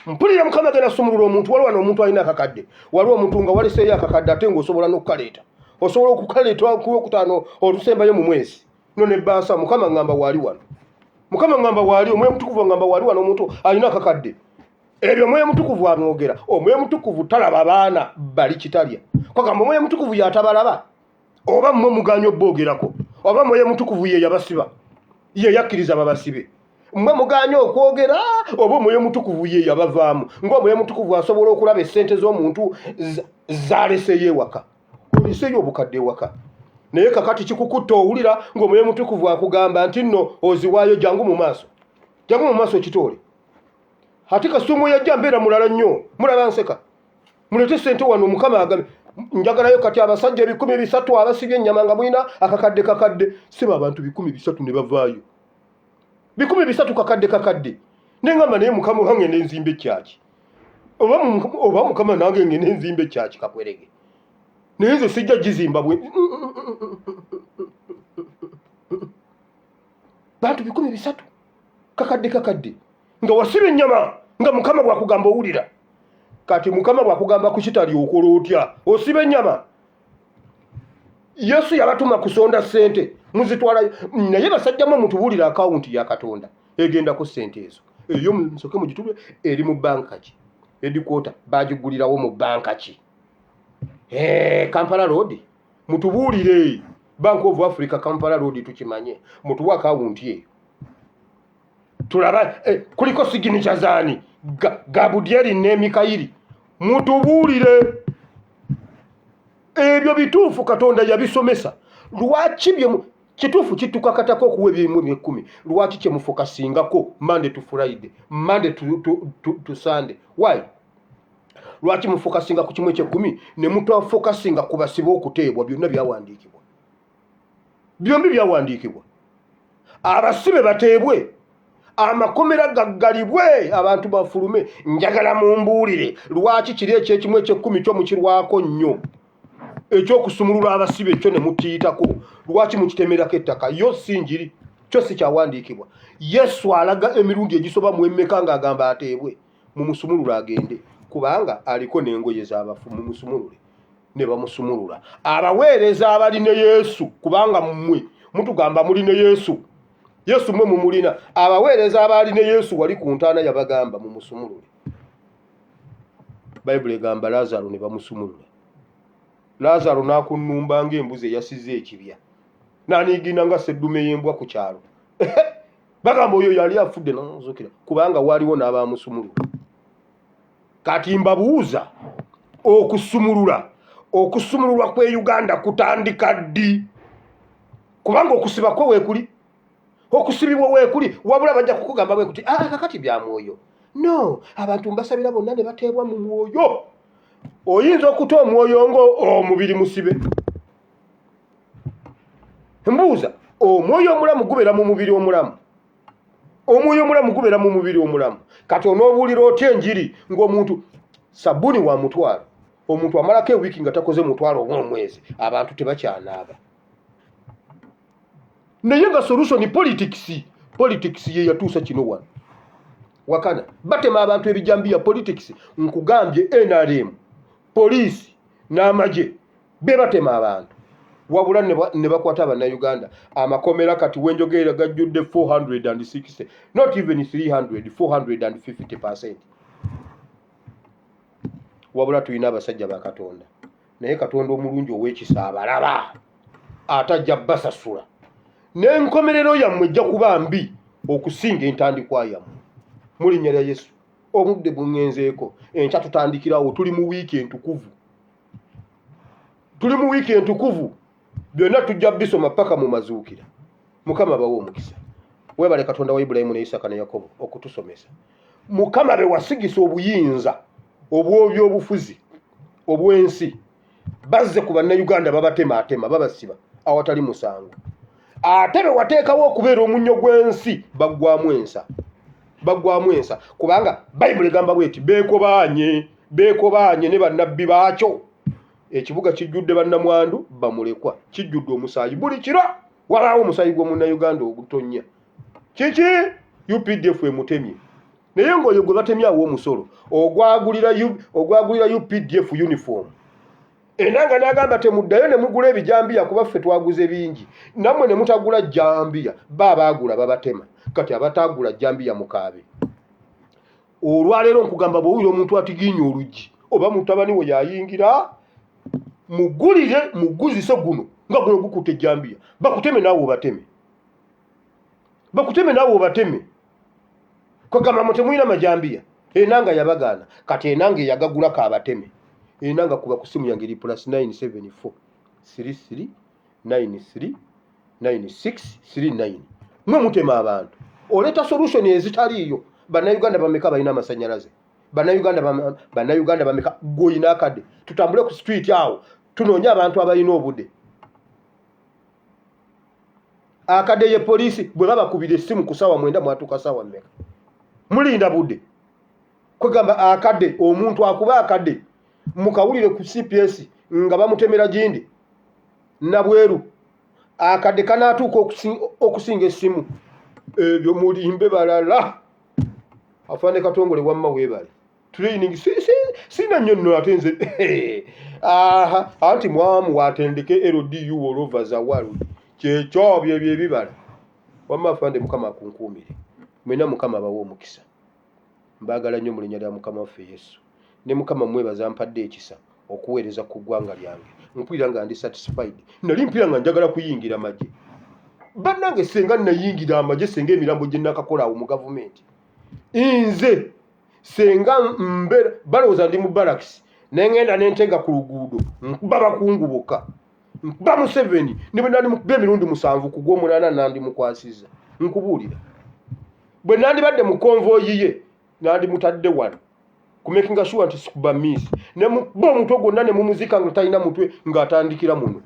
mpulira Mukama agenda asumulula omuntu. Waliwo omuntu alina akakadde, waliwo omuntu nga waleseeyo akakadde ate ng'osobola n'okukaleeta. Osobola okukaleeta ku Lwokutaano olusembayo mu mwezi. None bbaasa Mukama ngamba waali wano. Mukama ngamba waali, omwoyo mutukuvu ngamba waali wano omuntu alina akakadde. Ebyo omwoyo mutukuvu amwogera. Omwoyo mutukuvu talaba baana bali kitalya. Kwagamba omwoyo mutukuvu yatabalaba. Oba mmwe muganyo boogerako, oba mwoyo mutukuvu ye yabasiba, ye yakkiriza babasibe. Mmwe muganyo okwogera, oba omwoyo mutukuvu ye yabavaamu. Ng'omwoyo mutukuvu asobola okulaba essente z'omuntu zaleseyo ewaka. Oleseyo obukadde ewaka. Naye kakati kikukutta owulira ng'omwoyo mutukuvu akugamba nti nno oziwaayo, jangu mu maaso okitoole. Ate kasumu yajja mbeera mulala nnyo, mulaba nseka. Mulete ssente wano Mukama agambe. Njagalayo kati abasajja 300 abasibye ennyama nga mulina akakadde. Siba abantu 300 ne bavaayo. 300 kakadde. Nengamba naye Mukama wange n'enzimba ekyaki. Oba Mukama nange ngende nzimba ekyaki kakwerege. Naye nze sijja gizimba bwe. Bantu 300 kakadde. Nga wasiba ennyama nga Mukama bwakugamba owulira. Kati Mukama bwakugamba ku kitali okola otya? Osiba ennyama. Yesu yabatuma kusonda ssente, muzitwala. Naye basajjamu mutubuulira akawunti ya Katonda egendako ssente ezo. Eyo musoke mugitube eri mu banka ki? Headquarter bagigulirawo mu banka ki? Kampala Road. Mutubuulire Bank of Africa Kampala Road tukimanye. Mutuwa akawunti eyo. Tulaba kuliko signature zaani Gabudieri ne Mikayiri. Mutubuulire ebyo bituufu Katonda yabisomesa. Lwaki kituufu kitukakatako okuwa ebimu 10. Lwaki kyemufokasingako Monday to Friday, Monday to Sunday? Why? Lwaki mufokasinga ku kimu 10 ne mutafokasinga ku basibe okuteebwa? Byonna byawandiikibwa. Byombi byawandiikibwa. Abasibe bateebwe, amakomera gaggalibwe, abantu bafulume. Njagala mumbuulire lwaki kiri ekyekimu 10 kyo mukirwako nnyo, ekyokusumulula abasibe ekyo ne mukiyitako. Lwaki mukitemerako ettaka? Yo sinjiri, kyo si kyawandiikibwa. Yesu alaga emirundi egisoba mu emmeka ng'agamba ateebwe, mumusumulula agende, kubanga aliko n'engoye z'abafu. Mumusumulule. Ne bamusumulula. Abaweereza abali ne Yesu, kubanga mmwe mutugamba muli ne Yesu. Yesu mwe mumulina. Abaweereza abali ne Yesu wali ku ntaana yabagamba mumusumulule. Bayibuli egamba Lazaro ne bamusumulula. Lazaro n'akunnumba ng'embuzi eyasize ekibya, n'aniigina nga seddume y'embwa ku kyalo. Bagamba oyo yali afudde n'azukira, kubanga waliwo n'abamusumulula. Kati mbabuuza, okusumululwa kwe Uganda kutandika ddi? Kubanga okusiba kwe weekuli. okusibibwa weekuli wabula bajja kukugamba bwe kuti kakati bya mwoyo. No, abantu mbasabira bonna ne bateebwa mu mwoyo. Oyinza okuta omwoyo omubiri musibe. Mbuuza, omwoyo omulamu gubeera mu mubiri omulamu. Omwoyo omulamu gubeera mu mubiri omulamu. Kati onoobuulira otya enjiri ng'omuntu sabbuuni wa mutwalo, omuntu amalako ewiiki nga takoze mutwalo omwezi, abantu tebakyanaaba. Naye nga solution politics ye yatuusa kino wano. Wakana batema abantu ebijambiya politics, nkugambye NRM, poliisi n'amagye be batema abantu. Wabula ne bakwata Bannayuganda amakomera kati wenjogerera gajjudde 460, not even 300, 450%. Wabula tulina abasajja ba Katonda, naye Katonda omulungi ow'ekisa abalaba atajja basasula. N'enkomerero yammwe ejja kuba mbi okusinga entandikwa yammwe. Mu linnya lya Yesu, obudde bungenzeeko, enkya tutandikirawo. Tuli mu wiiki entukuvu, byonna tujja bisoma paka mu mazuukira. Mukama bawe omukisa. Webale Katonda wa Ibulayimu ne Isaka ne Yakobo okutusomesa. Mukama be wasigisa obuyinza obw'obufuzi obw'ensi, bazze ku Bannayuganda babatema babasiba awatali musango. Ate be wateekawo okubeera omunnyo gw'ensi baggwamu ensa. Kubanga Bayibuli egamba bweti beekobaanye ne bannabbi baakyo. Ekibuga kijjudde bannamwandu bamulekwa, kijjudde omusaayi buli kiro. Walaawo omusaayi gw'omunnayuganda ogutonnya. Kiki? UPDF emutemye. Naye ng'oyo gwe batemyawo omusolo ogwagulira UPDF uniform. Enanga n'agamba temuddayo ne mugula ebijambiya kuba ffe twaguze bingi. Nammwe ne mutagula jambiya, baagula babatema. Kati abatagula jambiya mukaabe. Olwaleero nkugamba bw'owulira omuntu atiginya oluggi oba mutabani we yayingira, muguzise guno nga guno gukutte jambiya, bakuteme naawe obateme. Kwegamba mutemuyina majambiya. Enanga yabagaana, kati enanga yagagulako abateme. Enanga kuba ku simu yange +974 33 93 9639. Mwe mutema abantu. Oleeta solution ezitaliiyo. Bannayuganda bameka balina amasanyalaze? Bannayuganda bameka goyina akade? Tutambule ku street awo tunoonye abantu abalina obudde. Akade ye poliisi bwe babakubira essimu ku ssaawa 9 mwatuuka ssaawa mmeka? Mulinda budde. Kwegamba akade, omuntu akuba akade mukawulire ku CPS nga bamutemera gindi nabweru, akade kanaatuuka okusinga essimu. Ebyo mulimbe balala. Afande Katongole wamma weebale. Training sina nnyo nno ate nze. Anti mwamu watendeke LDU all over the world. Kyekyo bye ebibala. Wamma afande Mukama akunkuumire. Mwena Mukama bawo omukisa. Mbagala nnyo mu linnya lya Mukama waffe Yesu. Ne Mukama mwebaza mpadde ekisa okuweereza ku ggwanga lyange. Mpulira nga ndi satisfied. Nali mpulira nga njagala kuyingira amagye. Bannange senga nayingira amagye, senga emirambo gye nakakola awo mu gavumenti. Nze senga mbera balowooza ndi mu barracks nengenda nentega ku luguudo nkuba bakungu bokka, nkuba Museveni ne bwe nandi mukuba emirundi 7 ku gw'omunaana nandi mukwasiza. Nkubuulira bwe nandi badde mu konvoyi ye nandi mutadde wano ku making sure nti sikuba miss ne mukuba omutwe gwonna ne mumuzika nga talina mutwe ng'atandikira muno.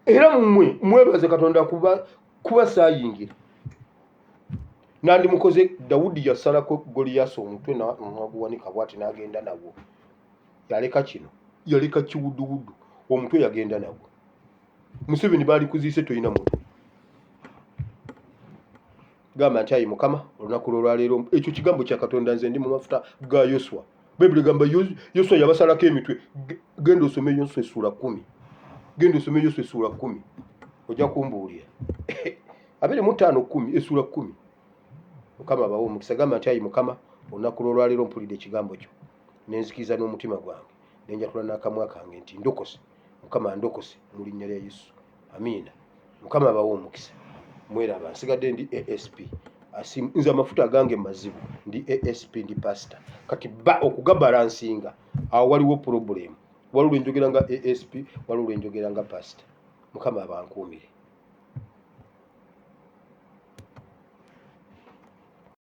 Era mwebaze Katonda kuba saayingira. Nandi mukoze Dawudi yasalako Goliath omutwe n'aguwanika bw'ati n'agenda nagwo. Yaleka kino, yaleka kiwuduwudu, omutwe yagenda nagwo. Museveni baali kuziise toyina mutwe. Gamba nti ayi Mukama olunaku lwaleero ekyo kigambo kya Katonda, nze ndi mu mafuta ga Yoswa. Bayibuli gamba Yoswa yabasalako emitwe. Genda osome Yoswa essula 10. Genda osome Yoswa essula 10. Ojja kumbuulira. 25:10 essula 10. Mukama bawo omukisa. Gamba nti ayi Mukama olunaku lwaleero mpulidde ekigambo kyo nenzikiriza n'omutima gwange nenjatula n'akamwa kange nti ndokose. Mukama ndokose mu linnya lya Yesu. Amiina. Mukama bawo omukisa. Mweraba nsigadde ndi ASP. Nze amafuta agange mazibu ndi ASP ndi pastor. Kati okugabalansinga awo waliwo problem. Waliwo enjogera nga ASP, waliwo enjogera nga pastor. Mukama abankuumire.